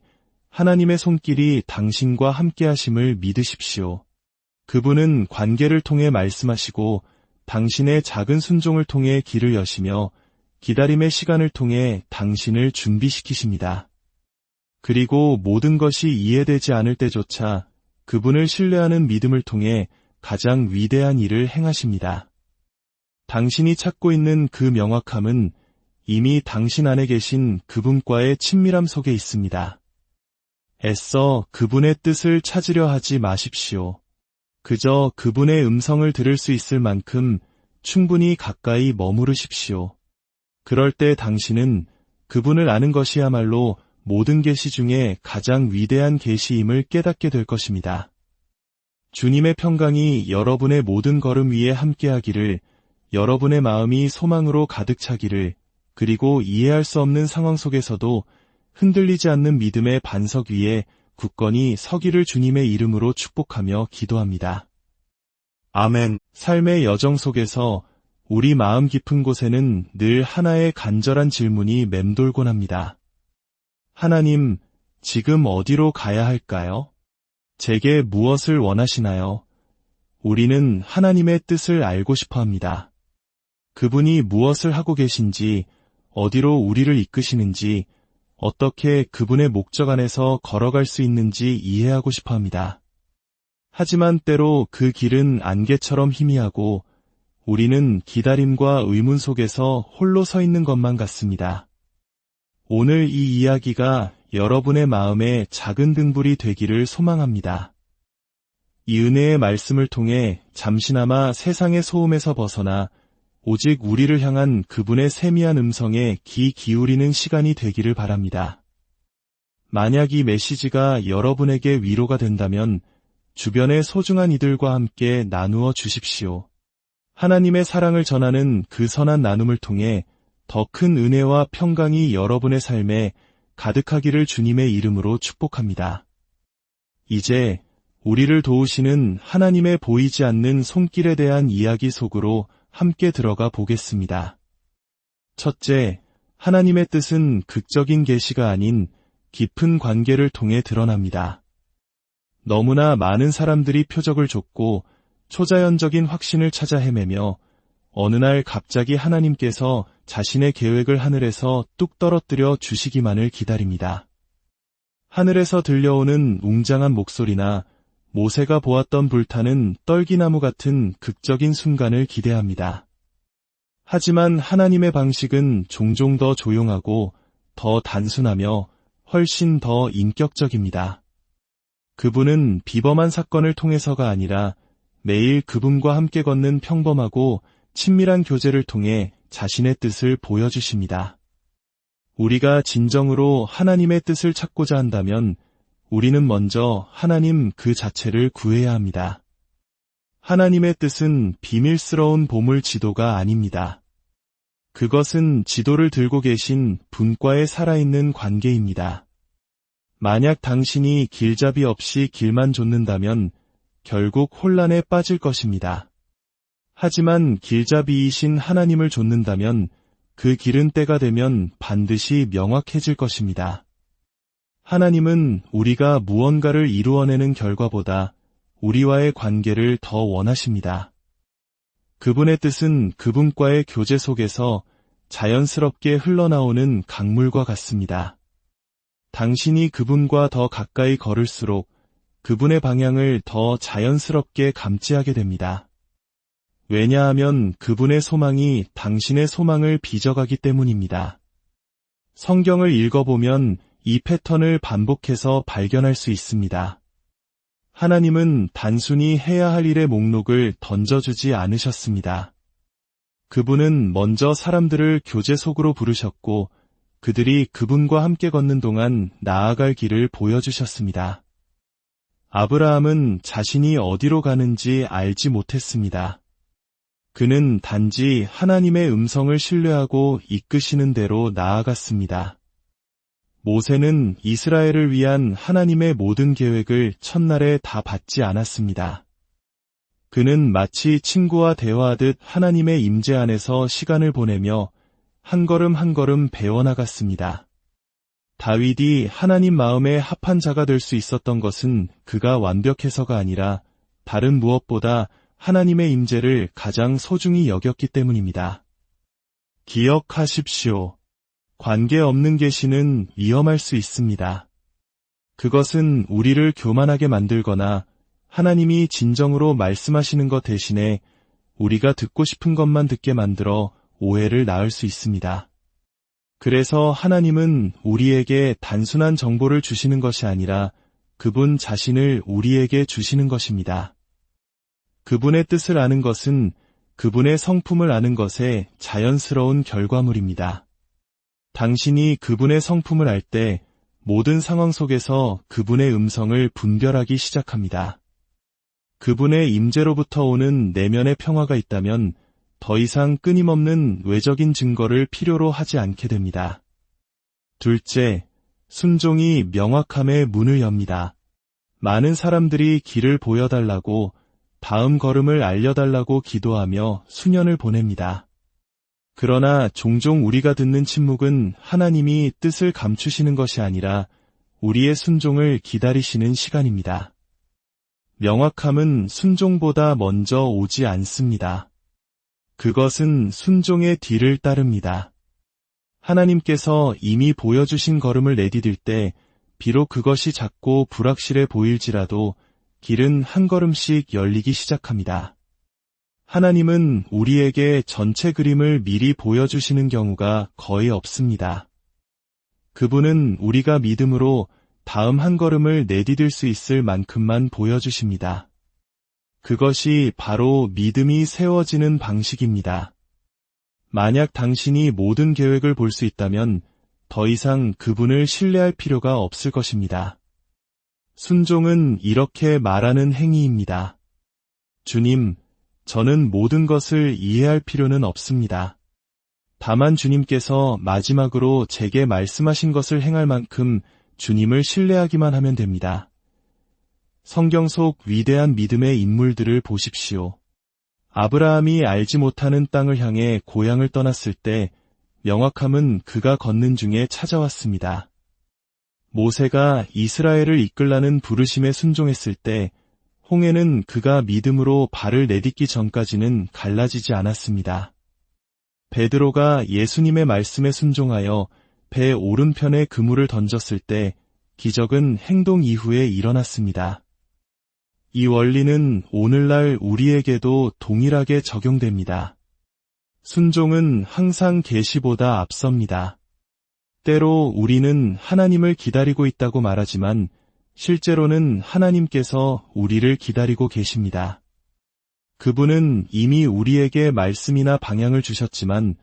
하나님의 손길이 당신과 함께하심을 믿으십시오. 그분은 관계를 통해 말씀하시고 당신의 작은 순종을 통해 길을 여시며 기다림의 시간을 통해 당신을 준비시키십니다. 그리고 모든 것이 이해되지 않을 때조차 그분을 신뢰하는 믿음을 통해 가장 위대한 일을 행하십니다. 당신이 찾고 있는 그 명확함은 이미 당신 안에 계신 그분과의 친밀함 속에 있습니다. 애써 그분의 뜻을 찾으려 하지 마십시오. 그저 그분의 음성을 들을 수 있을 만큼 충분히 가까이 머무르십시오. 그럴 때 당신은 그분을 아는 것이야말로 모든 계시 중에 가장 위대한 계시임을 깨닫게 될 것입니다. 주님의 평강이 여러분의 모든 걸음 위에 함께하기를, 여러분의 마음이 소망으로 가득 차기를, 그리고 이해할 수 없는 상황 속에서도 흔들리지 않는 믿음의 반석 위에 굳건히 서기를 주님의 이름으로 축복하며 기도합니다. 아멘. 삶의 여정 속에서 우리 마음 깊은 곳에는 늘 하나의 간절한 질문이 맴돌곤 합니다. 하나님, 지금 어디로 가야 할까요? 제게 무엇을 원하시나요? 우리는 하나님의 뜻을 알고 싶어 합니다. 그분이 무엇을 하고 계신지, 어디로 우리를 이끄시는지, 어떻게 그분의 목적 안에서 걸어갈 수 있는지 이해하고 싶어 합니다. 하지만 때로 그 길은 안개처럼 희미하고 우리는 기다림과 의문 속에서 홀로 서 있는 것만 같습니다. 오늘 이 이야기가 여러분의 마음에 작은 등불이 되기를 소망합니다. 이 은혜의 말씀을 통해 잠시나마 세상의 소음에서 벗어나 오직 우리를 향한 그분의 세미한 음성에 귀 기울이는 시간이 되기를 바랍니다. 만약 이 메시지가 여러분에게 위로가 된다면 주변의 소중한 이들과 함께 나누어 주십시오. 하나님의 사랑을 전하는 그 선한 나눔을 통해 더 큰 은혜와 평강이 여러분의 삶에 가득하기를 주님의 이름으로 축복합니다. 이제 우리를 도우시는 하나님의 보이지 않는 손길에 대한 이야기 속으로 함께 들어가 보겠습니다. 첫째, 하나님의 뜻은 극적인 계시가 아닌 깊은 관계를 통해 드러납니다. 너무나 많은 사람들이 표적을 줬고 초자연적인 확신을 찾아 헤매며 어느 날 갑자기 하나님께서 자신의 계획을 하늘에서 뚝 떨어뜨려 주시기만을 기다립니다. 하늘에서 들려오는 웅장한 목소리나 모세가 보았던 불타는 떨기나무 같은 극적인 순간을 기대합니다. 하지만 하나님의 방식은 종종 더 조용하고 더 단순하며 훨씬 더 인격적입니다. 그분은 비범한 사건을 통해서가 아니라 매일 그분과 함께 걷는 평범하고 친밀한 교제를 통해 자신의 뜻을 보여주십니다. 우리가 진정으로 하나님의 뜻을 찾고자 한다면 우리는 먼저 하나님 그 자체를 구해야 합니다. 하나님의 뜻은 비밀스러운 보물 지도가 아닙니다. 그것은 지도를 들고 계신 분과의 살아있는 관계입니다. 만약 당신이 길잡이 없이 길만 좇는다면 결국 혼란에 빠질 것입니다. 하지만 길잡이이신 하나님을 좇는다면 그 길은 때가 되면 반드시 명확해질 것입니다. 하나님은 우리가 무언가를 이루어내는 결과보다 우리와의 관계를 더 원하십니다. 그분의 뜻은 그분과의 교제 속에서 자연스럽게 흘러나오는 강물과 같습니다. 당신이 그분과 더 가까이 걸을수록 그분의 방향을 더 자연스럽게 감지하게 됩니다. 왜냐하면 그분의 소망이 당신의 소망을 빚어가기 때문입니다. 성경을 읽어보면 이 패턴을 반복해서 발견할 수 있습니다. 하나님은 단순히 해야 할 일의 목록을 던져주지 않으셨습니다. 그분은 먼저 사람들을 교제 속으로 부르셨고 그들이 그분과 함께 걷는 동안 나아갈 길을 보여주셨습니다. 아브라함은 자신이 어디로 가는지 알지 못했습니다. 그는 단지 하나님의 음성을 신뢰하고 이끄시는 대로 나아갔습니다. 모세는 이스라엘을 위한 하나님의 모든 계획을 첫날에 다 받지 않았습니다. 그는 마치 친구와 대화하듯 하나님의 임재 안에서 시간을 보내며 한 걸음 한 걸음 배워나갔습니다. 다윗이 하나님 마음에 합한 자가 될 수 있었던 것은 그가 완벽해서가 아니라 다른 무엇보다 하나님의 임재를 가장 소중히 여겼기 때문입니다. 기억하십시오. 관계없는 계시는 위험할 수 있습니다. 그것은 우리를 교만하게 만들거나 하나님이 진정으로 말씀하시는 것 대신에 우리가 듣고 싶은 것만 듣게 만들어 오해를 낳을 수 있습니다. 그래서 하나님은 우리에게 단순한 정보를 주시는 것이 아니라 그분 자신을 우리에게 주시는 것입니다. 그분의 뜻을 아는 것은 그분의 성품을 아는 것의 자연스러운 결과물입니다. 당신이 그분의 성품을 알 때 모든 상황 속에서 그분의 음성을 분별하기 시작합니다. 그분의 임재로부터 오는 내면의 평화가 있다면 더 이상 끊임없는 외적인 증거를 필요로 하지 않게 됩니다. 둘째, 순종이 명확함의 문을 엽니다. 많은 사람들이 길을 보여달라고 다음 걸음을 알려달라고 기도하며 수년을 보냅니다. 그러나 종종 우리가 듣는 침묵은 하나님이 뜻을 감추시는 것이 아니라 우리의 순종을 기다리시는 시간입니다. 명확함은 순종보다 먼저 오지 않습니다. 그것은 순종의 뒤를 따릅니다. 하나님께서 이미 보여주신 걸음을 내디딜 때 비록 그것이 작고 불확실해 보일지라도 길은 한 걸음씩 열리기 시작합니다. 하나님은 우리에게 전체 그림을 미리 보여주시는 경우가 거의 없습니다. 그분은 우리가 믿음으로 다음 한 걸음을 내디딜 수 있을 만큼만 보여주십니다. 그것이 바로 믿음이 세워지는 방식입니다. 만약 당신이 모든 계획을 볼 수 있다면 더 이상 그분을 신뢰할 필요가 없을 것입니다. 순종은 이렇게 말하는 행위입니다. 주님, 저는 모든 것을 이해할 필요는 없습니다. 다만 주님께서 마지막으로 제게 말씀하신 것을 행할 만큼 주님을 신뢰하기만 하면 됩니다. 성경 속 위대한 믿음의 인물들을 보십시오. 아브라함이 알지 못하는 땅을 향해 고향을 떠났을 때 명확함은 그가 걷는 중에 찾아왔습니다. 모세가 이스라엘을 이끌라는 부르심에 순종했을 때 홍해는 그가 믿음으로 발을 내딛기 전까지는 갈라지지 않았습니다. 베드로가 예수님의 말씀에 순종하여 배 오른편에 그물을 던졌을 때 기적은 행동 이후에 일어났습니다. 이 원리는 오늘날 우리에게도 동일하게 적용됩니다. 순종은 항상 계시보다 앞섭니다. 때로 우리는 하나님을 기다리고 있다고 말하지만 실제로는 하나님께서 우리를 기다리고 계십니다. 그분은 이미 우리에게 말씀이나 방향을 주셨지만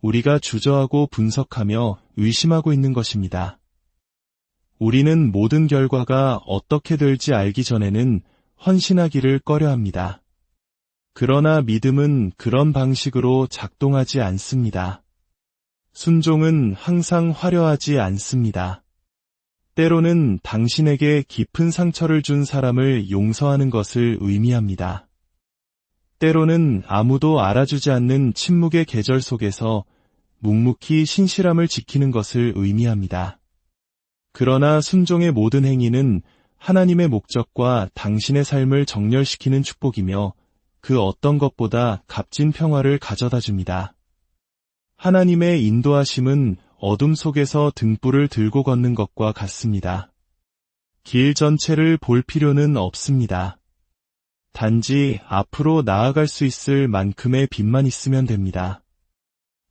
우리가 주저하고 분석하며 의심하고 있는 것입니다. 우리는 모든 결과가 어떻게 될지 알기 전에는 헌신하기를 꺼려합니다. 그러나 믿음은 그런 방식으로 작동하지 않습니다. 순종은 항상 화려하지 않습니다. 때로는 당신에게 깊은 상처를 준 사람을 용서하는 것을 의미합니다. 때로는 아무도 알아주지 않는 침묵의 계절 속에서 묵묵히 신실함을 지키는 것을 의미합니다. 그러나 순종의 모든 행위는 하나님의 목적과 당신의 삶을 정렬시키는 축복이며 그 어떤 것보다 값진 평화를 가져다 줍니다. 하나님의 인도하심은 어둠 속에서 등불을 들고 걷는 것과 같습니다. 길 전체를 볼 필요는 없습니다. 단지 앞으로 나아갈 수 있을 만큼의 빛만 있으면 됩니다.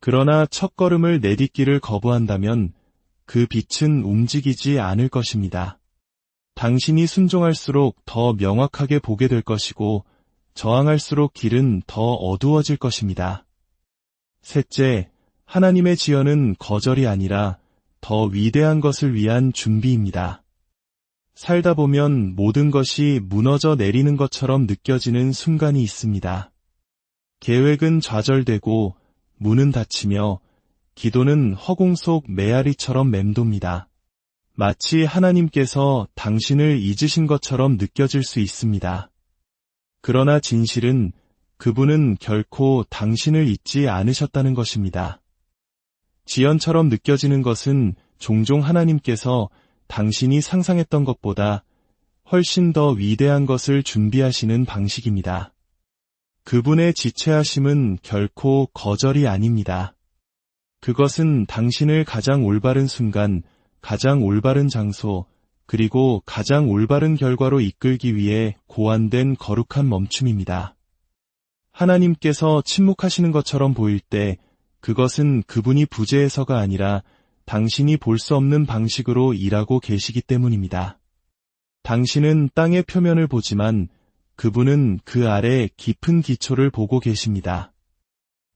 그러나 첫걸음을 내딛기를 거부한다면 그 빛은 움직이지 않을 것입니다. 당신이 순종할수록 더 명확하게 보게 될 것이고 저항할수록 길은 더 어두워질 것입니다. 셋째, 하나님의 지연은 거절이 아니라 더 위대한 것을 위한 준비입니다. 살다 보면 모든 것이 무너져 내리는 것처럼 느껴지는 순간이 있습니다. 계획은 좌절되고 문은 닫히며 기도는 허공 속 메아리처럼 맴돕니다. 마치 하나님께서 당신을 잊으신 것처럼 느껴질 수 있습니다. 그러나 진실은 그분은 결코 당신을 잊지 않으셨다는 것입니다. 지연처럼 느껴지는 것은 종종 하나님께서 당신이 상상했던 것보다 훨씬 더 위대한 것을 준비하시는 방식입니다. 그분의 지체하심은 결코 거절이 아닙니다. 그것은 당신을 가장 올바른 순간, 가장 올바른 장소, 그리고 가장 올바른 결과로 이끌기 위해 고안된 거룩한 멈춤입니다. 하나님께서 침묵하시는 것처럼 보일 때 그것은 그분이 부재해서가 아니라 당신이 볼 수 없는 방식으로 일하고 계시기 때문입니다. 당신은 땅의 표면을 보지만 그분은 그 아래 깊은 기초를 보고 계십니다.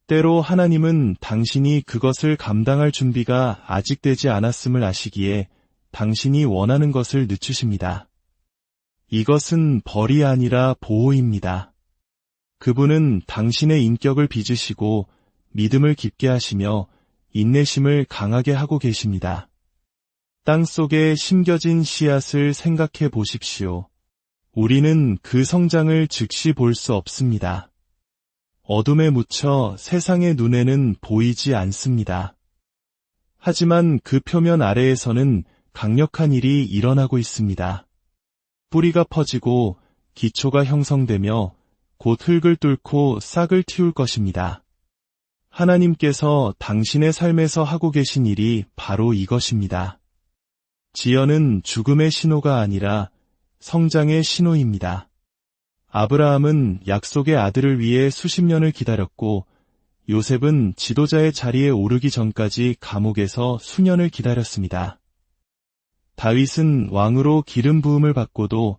때로 하나님은 당신이 그것을 감당할 준비가 아직 되지 않았음을 아시기에 당신이 원하는 것을 늦추십니다. 이것은 벌이 아니라 보호입니다. 그분은 당신의 인격을 빚으시고 믿음을 깊게 하시며 인내심을 강하게 하고 계십니다. 땅 속에 심겨진 씨앗을 생각해 보십시오. 우리는 그 성장을 즉시 볼 수 없습니다. 어둠에 묻혀 세상의 눈에는 보이지 않습니다. 하지만 그 표면 아래에서는 강력한 일이 일어나고 있습니다. 뿌리가 퍼지고 기초가 형성되며 곧 흙을 뚫고 싹을 틔울 것입니다. 하나님께서 당신의 삶에서 하고 계신 일이 바로 이것입니다. 지연은 죽음의 신호가 아니라 성장의 신호입니다. 아브라함은 약속의 아들을 위해 수십 년을 기다렸고 요셉은 지도자의 자리에 오르기 전까지 감옥에서 수년을 기다렸습니다. 다윗은 왕으로 기름 부음을 받고도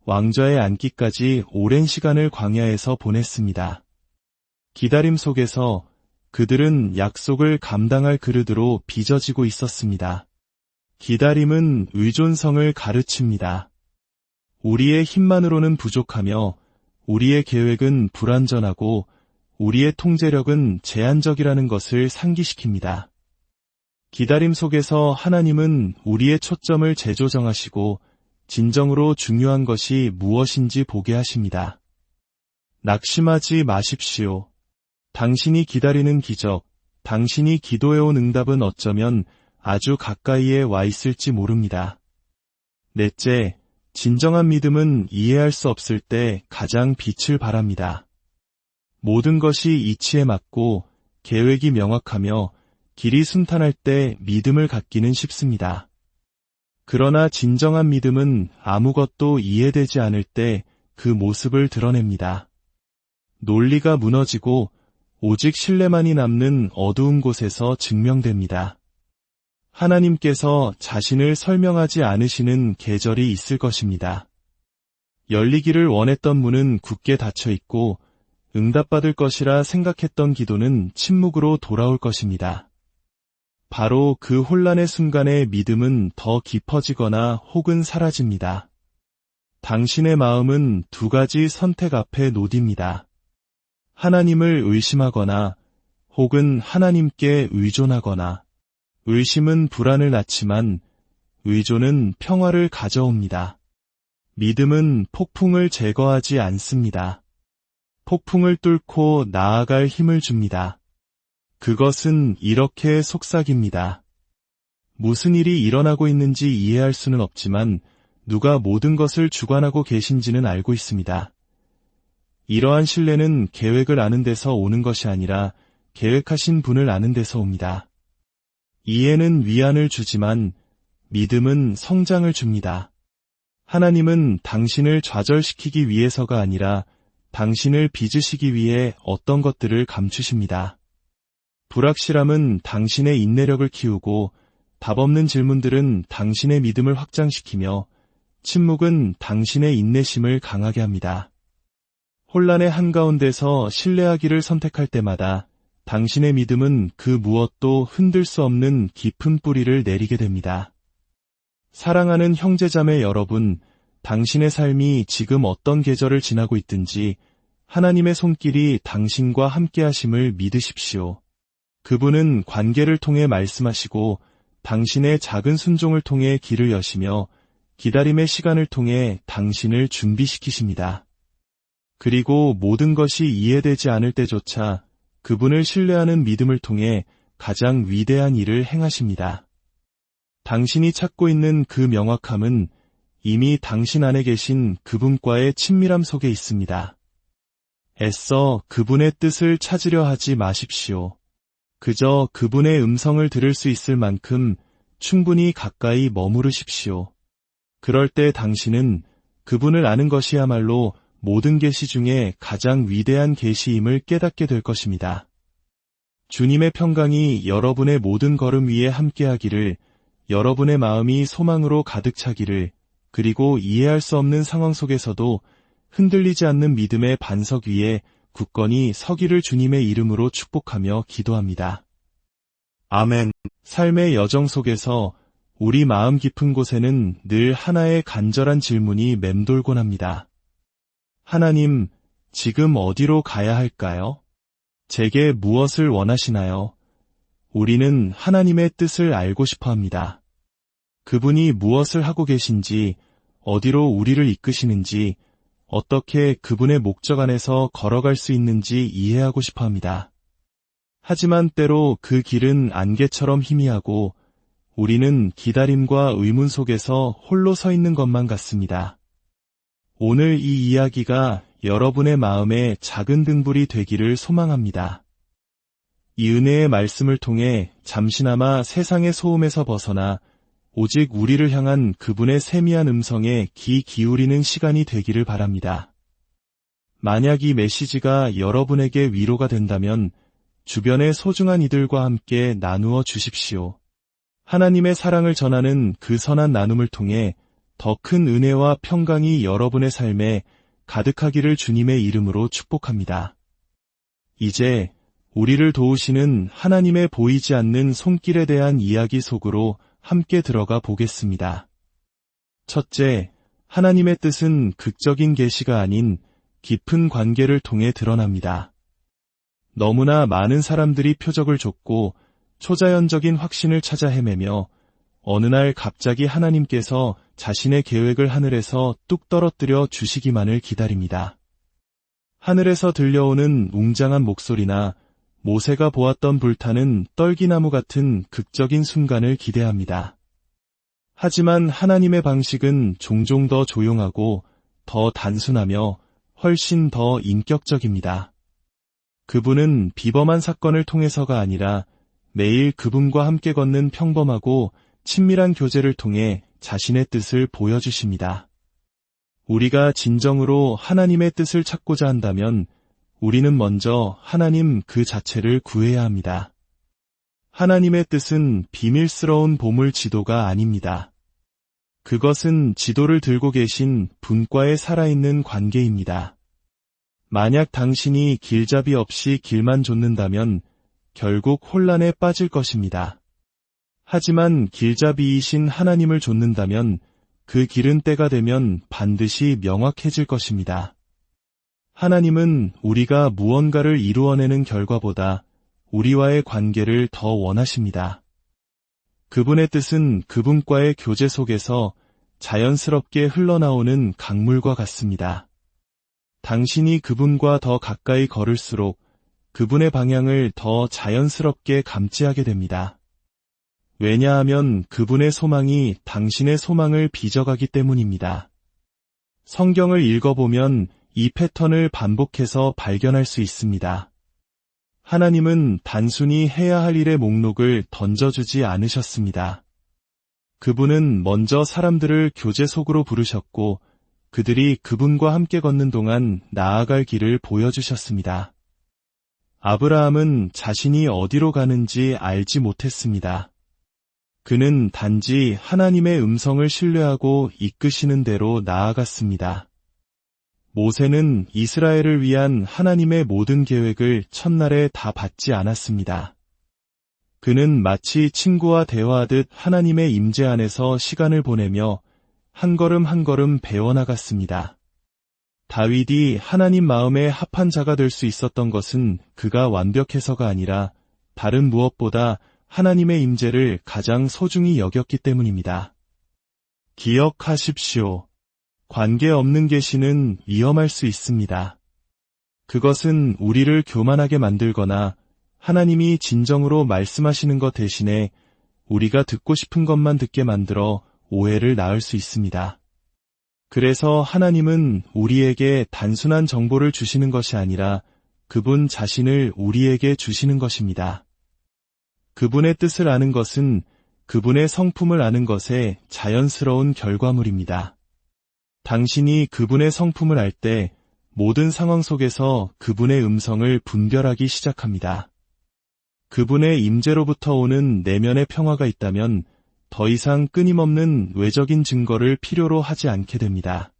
왕좌에 앉기까지 오랜 시간을 광야에서 보냈습니다. 기다림 속에서 그들은 약속을 감당할 그릇으로 빚어지고 있었습니다. 기다림은 의존성을 가르칩니다. 우리의 힘만으로는 부족하며 우리의 계획은 불완전하고 우리의 통제력은 제한적이라는 것을 상기시킵니다. 기다림 속에서 하나님은 우리의 초점을 재조정하시고 진정으로 중요한 것이 무엇인지 보게 하십니다. 낙심하지 마십시오. 당신이 기다리는 기적, 당신이 기도해온 응답은 어쩌면 아주 가까이에 와 있을지 모릅니다. 넷째, 진정한 믿음은 이해할 수 없을 때 가장 빛을 발합니다. 모든 것이 이치에 맞고 계획이 명확하며 길이 순탄할 때 믿음을 갖기는 쉽습니다. 그러나 진정한 믿음은 아무것도 이해되지 않을 때 그 모습을 드러냅니다. 논리가 무너지고 오직 신뢰만이 남는 어두운 곳에서 증명됩니다. 하나님께서 자신을 설명하지 않으시는 계절이 있을 것입니다. 열리기를 원했던 문은 굳게 닫혀 있고 응답받을 것이라 생각했던 기도는 침묵으로 돌아올 것입니다. 바로 그 혼란의 순간에 믿음은 더 깊어지거나 혹은 사라집니다. 당신의 마음은 두 가지 선택 앞에 놓입니다. 하나님을 의심하거나 혹은 하나님께 의존하거나. 의심은 불안을 낳지만 의존은 평화를 가져옵니다. 믿음은 폭풍을 제거하지 않습니다. 폭풍을 뚫고 나아갈 힘을 줍니다. 그것은 이렇게 속삭입니다. 무슨 일이 일어나고 있는지 이해할 수는 없지만 누가 모든 것을 주관하고 계신지는 알고 있습니다. 이러한 신뢰는 계획을 아는 데서 오는 것이 아니라 계획하신 분을 아는 데서 옵니다. 이해는 위안을 주지만 믿음은 성장을 줍니다. 하나님은 당신을 좌절시키기 위해서가 아니라 당신을 빚으시기 위해 어떤 것들을 감추십니다. 불확실함은 당신의 인내력을 키우고 답없는 질문들은 당신의 믿음을 확장시키며 침묵은 당신의 인내심을 강하게 합니다. 혼란의 한가운데서 신뢰하기를 선택할 때마다 당신의 믿음은 그 무엇도 흔들 수 없는 깊은 뿌리를 내리게 됩니다. 사랑하는 형제자매 여러분, 당신의 삶이 지금 어떤 계절을 지나고 있든지 하나님의 손길이 당신과 함께하심을 믿으십시오. 그분은 관계를 통해 말씀하시고 당신의 작은 순종을 통해 길을 여시며 기다림의 시간을 통해 당신을 준비시키십니다. 그리고 모든 것이 이해되지 않을 때조차 그분을 신뢰하는 믿음을 통해 가장 위대한 일을 행하십니다. 당신이 찾고 있는 그 명확함은 이미 당신 안에 계신 그분과의 친밀함 속에 있습니다. 애써 그분의 뜻을 찾으려 하지 마십시오. 그저 그분의 음성을 들을 수 있을 만큼 충분히 가까이 머무르십시오. 그럴 때 당신은 그분을 아는 것이야말로 모든 계시 중에 가장 위대한 계시임을 깨닫게 될 것입니다. 주님의 평강이 여러분의 모든 걸음 위에 함께하기를, 여러분의 마음이 소망으로 가득 차기를, 그리고 이해할 수 없는 상황 속에서도 흔들리지 않는 믿음의 반석 위에 굳건히 서기를 주님의 이름으로 축복하며 기도합니다. 아멘. 삶의 여정 속에서 우리 마음 깊은 곳에는 늘 하나의 간절한 질문이 맴돌곤 합니다. 하나님, 지금 어디로 가야 할까요? 제게 무엇을 원하시나요? 우리는 하나님의 뜻을 알고 싶어 합니다. 그분이 무엇을 하고 계신지, 어디로 우리를 이끄시는지, 어떻게 그분의 목적 안에서 걸어갈 수 있는지 이해하고 싶어 합니다. 하지만 때로 그 길은 안개처럼 희미하고 우리는 기다림과 의문 속에서 홀로 서 있는 것만 같습니다. 오늘 이 이야기가 여러분의 마음에 작은 등불이 되기를 소망합니다. 이 은혜의 말씀을 통해 잠시나마 세상의 소음에서 벗어나 오직 우리를 향한 그분의 세미한 음성에 귀 기울이는 시간이 되기를 바랍니다. 만약 이 메시지가 여러분에게 위로가 된다면 주변의 소중한 이들과 함께 나누어 주십시오. 하나님의 사랑을 전하는 그 선한 나눔을 통해 더 큰 은혜와 평강이 여러분의 삶에 가득하기를 주님의 이름으로 축복합니다. 이제 우리를 도우시는 하나님의 보이지 않는 손길에 대한 이야기 속으로 함께 들어가 보겠습니다. 첫째, 하나님의 뜻은 극적인 계시가 아닌 깊은 관계를 통해 드러납니다. 너무나 많은 사람들이 표적을 줬고 초자연적인 확신을 찾아 헤매며 어느 날 갑자기 하나님께서 자신의 계획을 하늘에서 뚝 떨어뜨려 주시기만을 기다립니다. 하늘에서 들려오는 웅장한 목소리나 모세가 보았던 불타는 떨기나무 같은 극적인 순간을 기대합니다. 하지만 하나님의 방식은 종종 더 조용하고 더 단순하며 훨씬 더 인격적입니다. 그분은 비범한 사건을 통해서가 아니라 매일 그분과 함께 걷는 평범하고 친밀한 교제를 통해 자신의 뜻을 보여주십니다. 우리가 진정으로 하나님의 뜻을 찾고자 한다면 우리는 먼저 하나님 그 자체를 구해야 합니다. 하나님의 뜻은 비밀스러운 보물 지도가 아닙니다. 그것은 지도를 들고 계신 분과의 살아있는 관계입니다. 만약 당신이 길잡이 없이 길만 좇는다면 결국 혼란에 빠질 것입니다. 하지만 길잡이이신 하나님을 좇는다면 그 길은 때가 되면 반드시 명확해질 것입니다. 하나님은 우리가 무언가를 이루어내는 결과보다 우리와의 관계를 더 원하십니다. 그분의 뜻은 그분과의 교제 속에서 자연스럽게 흘러나오는 강물과 같습니다. 당신이 그분과 더 가까이 걸을수록 그분의 방향을 더 자연스럽게 감지하게 됩니다. 왜냐하면 그분의 소망이 당신의 소망을 빚어가기 때문입니다. 성경을 읽어보면 이 패턴을 반복해서 발견할 수 있습니다. 하나님은 단순히 해야 할 일의 목록을 던져주지 않으셨습니다. 그분은 먼저 사람들을 교제 속으로 부르셨고 그들이 그분과 함께 걷는 동안 나아갈 길을 보여주셨습니다. 아브라함은 자신이 어디로 가는지 알지 못했습니다. 그는 단지 하나님의 음성을 신뢰하고 이끄시는 대로 나아갔습니다. 모세는 이스라엘을 위한 하나님의 모든 계획을 첫날에 다 받지 않았습니다. 그는 마치 친구와 대화하듯 하나님의 임재 안에서 시간을 보내며 한 걸음 한 걸음 배워나갔습니다. 다윗이 하나님 마음에 합한 자가 될 수 있었던 것은 그가 완벽해서가 아니라 다른 무엇보다 하나님의 임재를 가장 소중히 여겼기 때문입니다. 기억하십시오. 관계없는 계시는 위험할 수 있습니다. 그것은 우리를 교만하게 만들거나 하나님이 진정으로 말씀하시는 것 대신에 우리가 듣고 싶은 것만 듣게 만들어 오해를 낳을 수 있습니다. 그래서 하나님은 우리에게 단순한 정보를 주시는 것이 아니라 그분 자신을 우리에게 주시는 것입니다. 그분의 뜻을 아는 것은 그분의 성품을 아는 것의 자연스러운 결과물입니다. 당신이 그분의 성품을 알 때 모든 상황 속에서 그분의 음성을 분별하기 시작합니다. 그분의 임재로부터 오는 내면의 평화가 있다면 더 이상 끊임없는 외적인 증거를 필요로 하지 않게 됩니다.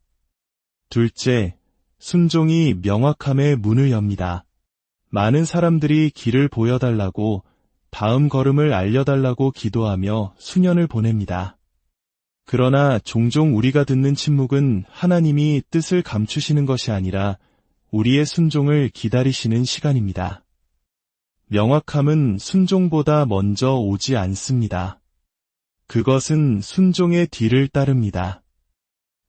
둘째, 순종이 명확함의 문을 엽니다. 많은 사람들이 길을 보여달라고 다음 걸음을 알려달라고 기도하며 수년을 보냅니다. 그러나 종종 우리가 듣는 침묵은 하나님이 뜻을 감추시는 것이 아니라 우리의 순종을 기다리시는 시간입니다. 명확함은 순종보다 먼저 오지 않습니다. 그것은 순종의 뒤를 따릅니다.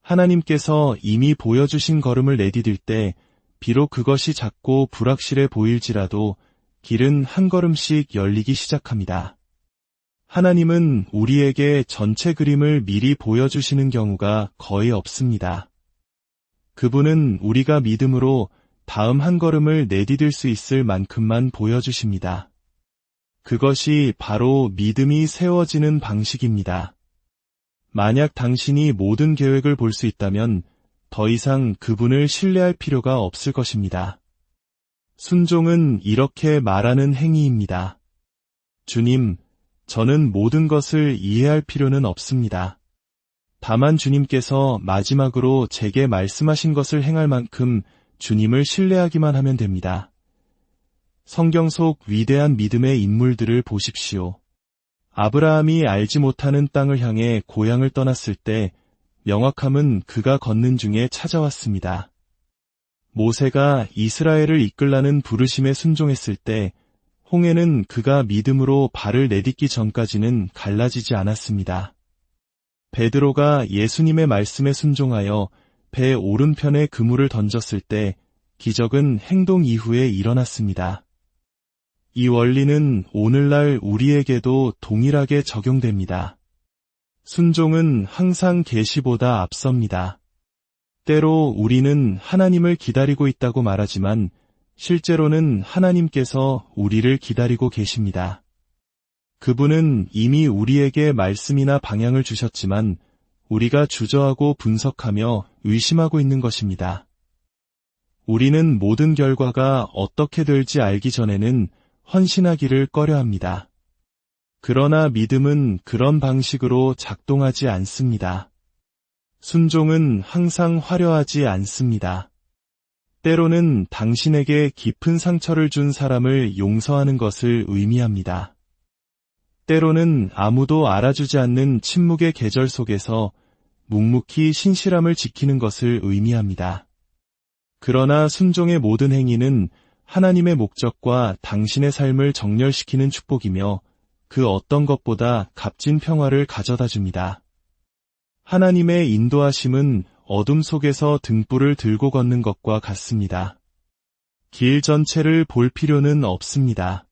하나님께서 이미 보여주신 걸음을 내디딜 때 비록 그것이 작고 불확실해 보일지라도 길은 한 걸음씩 열리기 시작합니다. 하나님은 우리에게 전체 그림을 미리 보여주시는 경우가 거의 없습니다. 그분은 우리가 믿음으로 다음 한 걸음을 내디딜 수 있을 만큼만 보여주십니다. 그것이 바로 믿음이 세워지는 방식입니다. 만약 당신이 모든 계획을 볼 수 있다면 더 이상 그분을 신뢰할 필요가 없을 것입니다. 순종은 이렇게 말하는 행위입니다. 주님, 저는 모든 것을 이해할 필요는 없습니다. 다만 주님께서 마지막으로 제게 말씀하신 것을 행할 만큼 주님을 신뢰하기만 하면 됩니다. 성경 속 위대한 믿음의 인물들을 보십시오. 아브라함이 알지 못하는 땅을 향해 고향을 떠났을 때 명확함은 그가 걷는 중에 찾아왔습니다. 모세가 이스라엘을 이끌라는 부르심에 순종했을 때 홍해는 그가 믿음으로 발을 내딛기 전까지는 갈라지지 않았습니다. 베드로가 예수님의 말씀에 순종하여 배 오른편에 그물을 던졌을 때 기적은 행동 이후에 일어났습니다. 이 원리는 오늘날 우리에게도 동일하게 적용됩니다. 순종은 항상 계시보다 앞섭니다. 때로 우리는 하나님을 기다리고 있다고 말하지만 실제로는 하나님께서 우리를 기다리고 계십니다. 그분은 이미 우리에게 말씀이나 방향을 주셨지만 우리가 주저하고 분석하며 의심하고 있는 것입니다. 우리는 모든 결과가 어떻게 될지 알기 전에는 헌신하기를 꺼려합니다. 그러나 믿음은 그런 방식으로 작동하지 않습니다. 순종은 항상 화려하지 않습니다. 때로는 당신에게 깊은 상처를 준 사람을 용서하는 것을 의미합니다. 때로는 아무도 알아주지 않는 침묵의 계절 속에서 묵묵히 신실함을 지키는 것을 의미합니다. 그러나 순종의 모든 행위는 하나님의 목적과 당신의 삶을 정렬시키는 축복이며 그 어떤 것보다 값진 평화를 가져다 줍니다. 하나님의 인도하심은 어둠 속에서 등불을 들고 걷는 것과 같습니다. 길 전체를 볼 필요는 없습니다.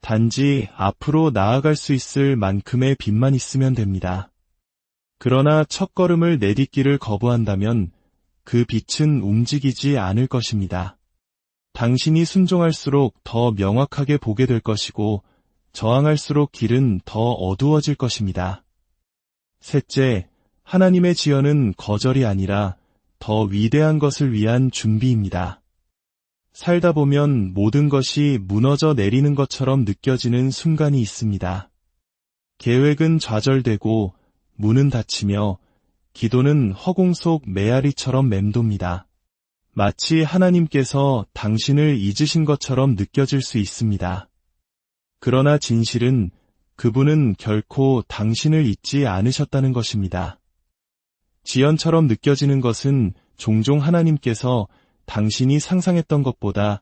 단지 앞으로 나아갈 수 있을 만큼의 빛만 있으면 됩니다. 그러나 첫걸음을 내딛기를 거부한다면 그 빛은 움직이지 않을 것입니다. 당신이 순종할수록 더 명확하게 보게 될 것이고 저항할수록 길은 더 어두워질 것입니다. 셋째, 하나님의 지연은 거절이 아니라 더 위대한 것을 위한 준비입니다. 살다 보면 모든 것이 무너져 내리는 것처럼 느껴지는 순간이 있습니다. 계획은 좌절되고 문은 닫히며 기도는 허공 속 메아리처럼 맴돕니다. 마치 하나님께서 당신을 잊으신 것처럼 느껴질 수 있습니다. 그러나 진실은 그분은 결코 당신을 잊지 않으셨다는 것입니다. 지연처럼 느껴지는 것은 종종 하나님께서 당신이 상상했던 것보다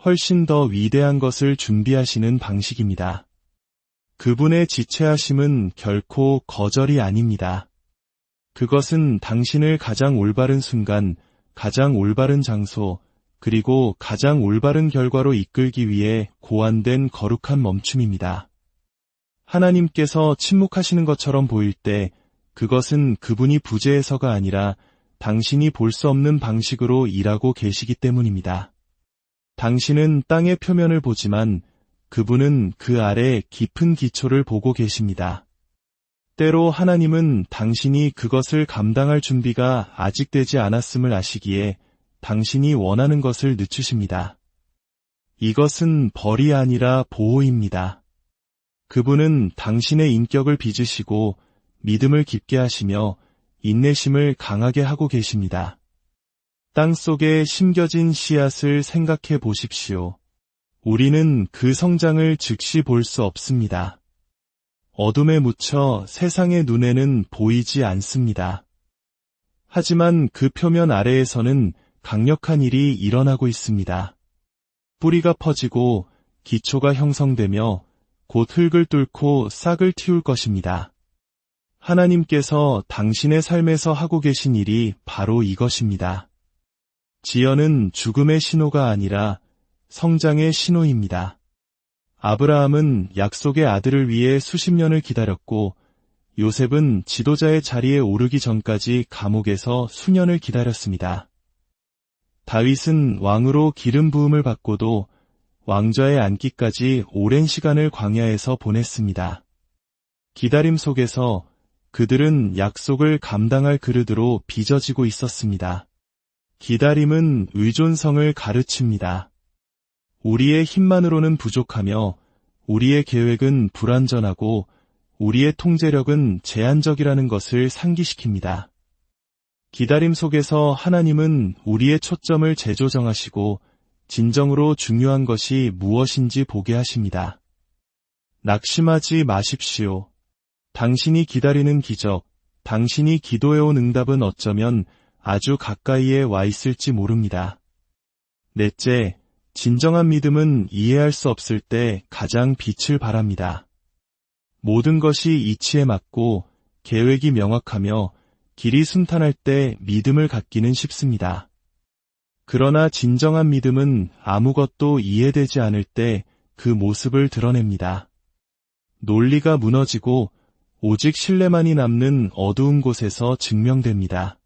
훨씬 더 위대한 것을 준비하시는 방식입니다. 그분의 지체하심은 결코 거절이 아닙니다. 그것은 당신을 가장 올바른 순간, 가장 올바른 장소, 그리고 가장 올바른 결과로 이끌기 위해 고안된 거룩한 멈춤입니다. 하나님께서 침묵하시는 것처럼 보일 때 그것은 그분이 부재해서가 아니라 당신이 볼 수 없는 방식으로 일하고 계시기 때문입니다. 당신은 땅의 표면을 보지만 그분은 그 아래 깊은 기초를 보고 계십니다. 때로 하나님은 당신이 그것을 감당할 준비가 아직 되지 않았음을 아시기에 당신이 원하는 것을 늦추십니다. 이것은 벌이 아니라 보호입니다. 그분은 당신의 인격을 빚으시고 믿음을 깊게 하시며 인내심을 강하게 하고 계십니다. 땅 속에 심겨진 씨앗을 생각해 보십시오. 우리는 그 성장을 즉시 볼 수 없습니다. 어둠에 묻혀 세상의 눈에는 보이지 않습니다. 하지만 그 표면 아래에서는 강력한 일이 일어나고 있습니다. 뿌리가 퍼지고 기초가 형성되며 곧 흙을 뚫고 싹을 틔울 것입니다. 하나님께서 당신의 삶에서 하고 계신 일이 바로 이것입니다. 지연은 죽음의 신호가 아니라 성장의 신호입니다. 아브라함은 약속의 아들을 위해 수십 년을 기다렸고 요셉은 지도자의 자리에 오르기 전까지 감옥에서 수년을 기다렸습니다. 다윗은 왕으로 기름 부음을 받고도 왕좌에 앉기까지 오랜 시간을 광야에서 보냈습니다. 기다림 속에서 그들은 약속을 감당할 그릇으로 빚어지고 있었습니다. 기다림은 의존성을 가르칩니다. 우리의 힘만으로는 부족하며 우리의 계획은 불완전하고 우리의 통제력은 제한적이라는 것을 상기시킵니다. 기다림 속에서 하나님은 우리의 초점을 재조정하시고 진정으로 중요한 것이 무엇인지 보게 하십니다. 낙심하지 마십시오. 당신이 기다리는 기적, 당신이 기도해온 응답은 어쩌면 아주 가까이에 와 있을지 모릅니다. 넷째, 진정한 믿음은 이해할 수 없을 때 가장 빛을 발합니다. 모든 것이 이치에 맞고 계획이 명확하며 길이 순탄할 때 믿음을 갖기는 쉽습니다. 그러나 진정한 믿음은 아무것도 이해되지 않을 때 그 모습을 드러냅니다. 논리가 무너지고 오직 신뢰만이 남는 어두운 곳에서 증명됩니다.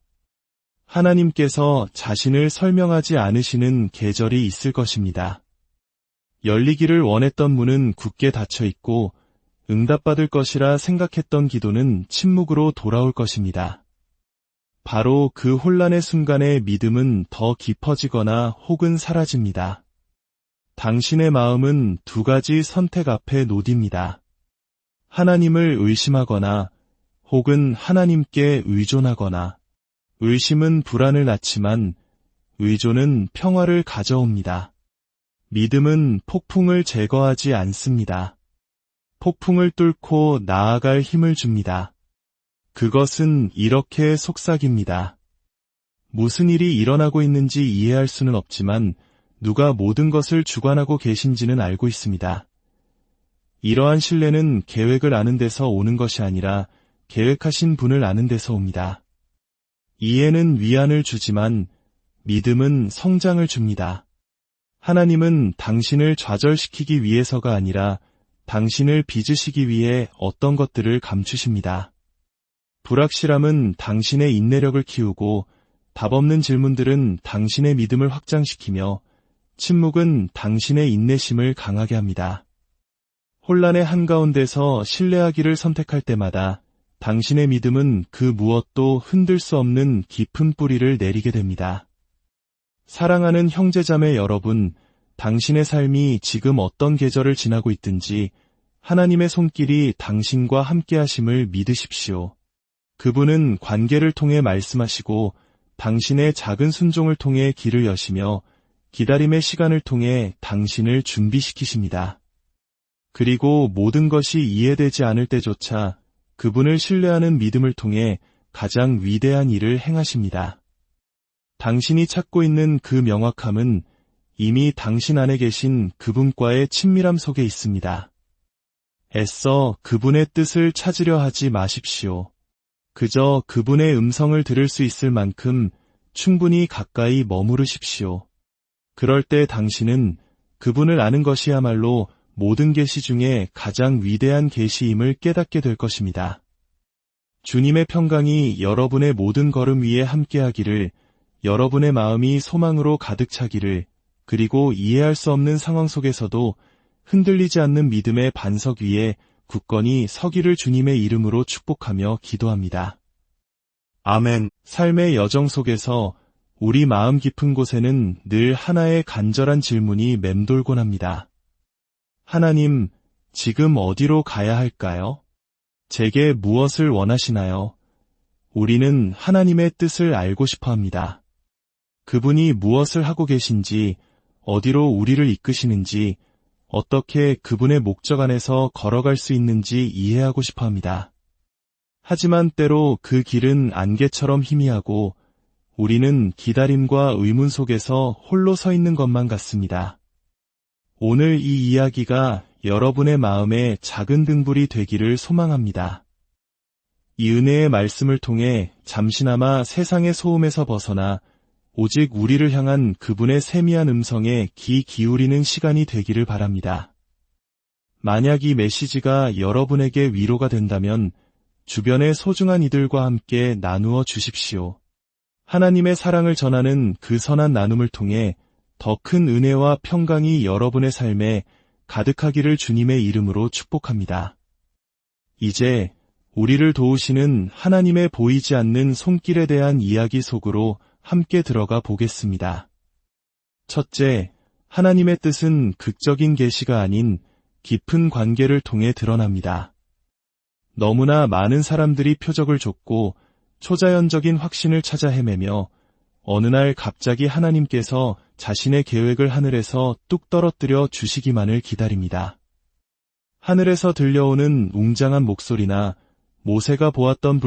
하나님께서 자신을 설명하지 않으시는 계절이 있을 것입니다. 열리기를 원했던 문은 굳게 닫혀 있고 응답받을 것이라 생각했던 기도는 침묵으로 돌아올 것입니다. 바로 그 혼란의 순간에 믿음은 더 깊어지거나 혹은 사라집니다. 당신의 마음은 두 가지 선택 앞에 놓딥니다. 하나님을 의심하거나 혹은 하나님께 의존하거나. 의심은 불안을 낳지만 의존은 평화를 가져옵니다. 믿음은 폭풍을 제거하지 않습니다. 폭풍을 뚫고 나아갈 힘을 줍니다. 그것은 이렇게 속삭입니다. 무슨 일이 일어나고 있는지 이해할 수는 없지만 누가 모든 것을 주관하고 계신지는 알고 있습니다. 이러한 신뢰는 계획을 아는 데서 오는 것이 아니라 계획하신 분을 아는 데서 옵니다. 이해는 위안을 주지만 믿음은 성장을 줍니다. 하나님은 당신을 좌절시키기 위해서가 아니라 당신을 빚으시기 위해 어떤 것들을 감추십니다. 불확실함은 당신의 인내력을 키우고 답없는 질문들은 당신의 믿음을 확장시키며 침묵은 당신의 인내심을 강하게 합니다. 혼란의 한가운데서 신뢰하기를 선택할 때마다 당신의 믿음은 그 무엇도 흔들 수 없는 깊은 뿌리를 내리게 됩니다. 사랑하는 형제자매 여러분, 당신의 삶이 지금 어떤 계절을 지나고 있든지 하나님의 손길이 당신과 함께하심을 믿으십시오. 그분은 관계를 통해 말씀하시고 당신의 작은 순종을 통해 길을 여시며 기다림의 시간을 통해 당신을 준비시키십니다. 그리고 모든 것이 이해되지 않을 때조차 그분을 신뢰하는 믿음을 통해 가장 위대한 일을 행하십니다. 당신이 찾고 있는 그 명확함은 이미 당신 안에 계신 그분과의 친밀함 속에 있습니다. 애써 그분의 뜻을 찾으려 하지 마십시오. 그저 그분의 음성을 들을 수 있을 만큼 충분히 가까이 머무르십시오. 그럴 때 당신은 그분을 아는 것이야말로 모든 계시 중에 가장 위대한 계시임을 깨닫게 될 것입니다. 주님의 평강이 여러분의 모든 걸음 위에 함께하기를, 여러분의 마음이 소망으로 가득 차기를, 그리고 이해할 수 없는 상황 속에서도 흔들리지 않는 믿음의 반석 위에 굳건히 서기를 주님의 이름으로 축복하며 기도합니다. 아멘. 삶의 여정 속에서 우리 마음 깊은 곳에는 늘 하나의 간절한 질문이 맴돌곤 합니다. 하나님, 지금 어디로 가야 할까요? 제게 무엇을 원하시나요? 우리는 하나님의 뜻을 알고 싶어 합니다. 그분이 무엇을 하고 계신지, 어디로 우리를 이끄시는지, 어떻게 그분의 목적 안에서 걸어갈 수 있는지 이해하고 싶어 합니다. 하지만 때로 그 길은 안개처럼 희미하고 우리는 기다림과 의문 속에서 홀로 서 있는 것만 같습니다. 오늘 이 이야기가 여러분의 마음에 작은 등불이 되기를 소망합니다. 이 은혜의 말씀을 통해 잠시나마 세상의 소음에서 벗어나 오직 우리를 향한 그분의 세미한 음성에 귀 기울이는 시간이 되기를 바랍니다. 만약 이 메시지가 여러분에게 위로가 된다면 주변의 소중한 이들과 함께 나누어 주십시오. 하나님의 사랑을 전하는 그 선한 나눔을 통해 더 큰 은혜와 평강이 여러분의 삶에 가득하기를 주님의 이름으로 축복합니다. 이제 우리를 도우시는 하나님의 보이지 않는 손길에 대한 이야기 속으로 함께 들어가 보겠습니다. 첫째, 하나님의 뜻은 극적인 계시가 아닌 깊은 관계를 통해 드러납니다. 너무나 많은 사람들이 표적을 줬고 초자연적인 확신을 찾아 헤매며 어느 날 갑자기 하나님께서 자신의 계획을 하늘에서 뚝 떨어뜨려 주시기만을 기다립니다. 하늘에서 들려오는 웅장한 목소리나 모세가 보았던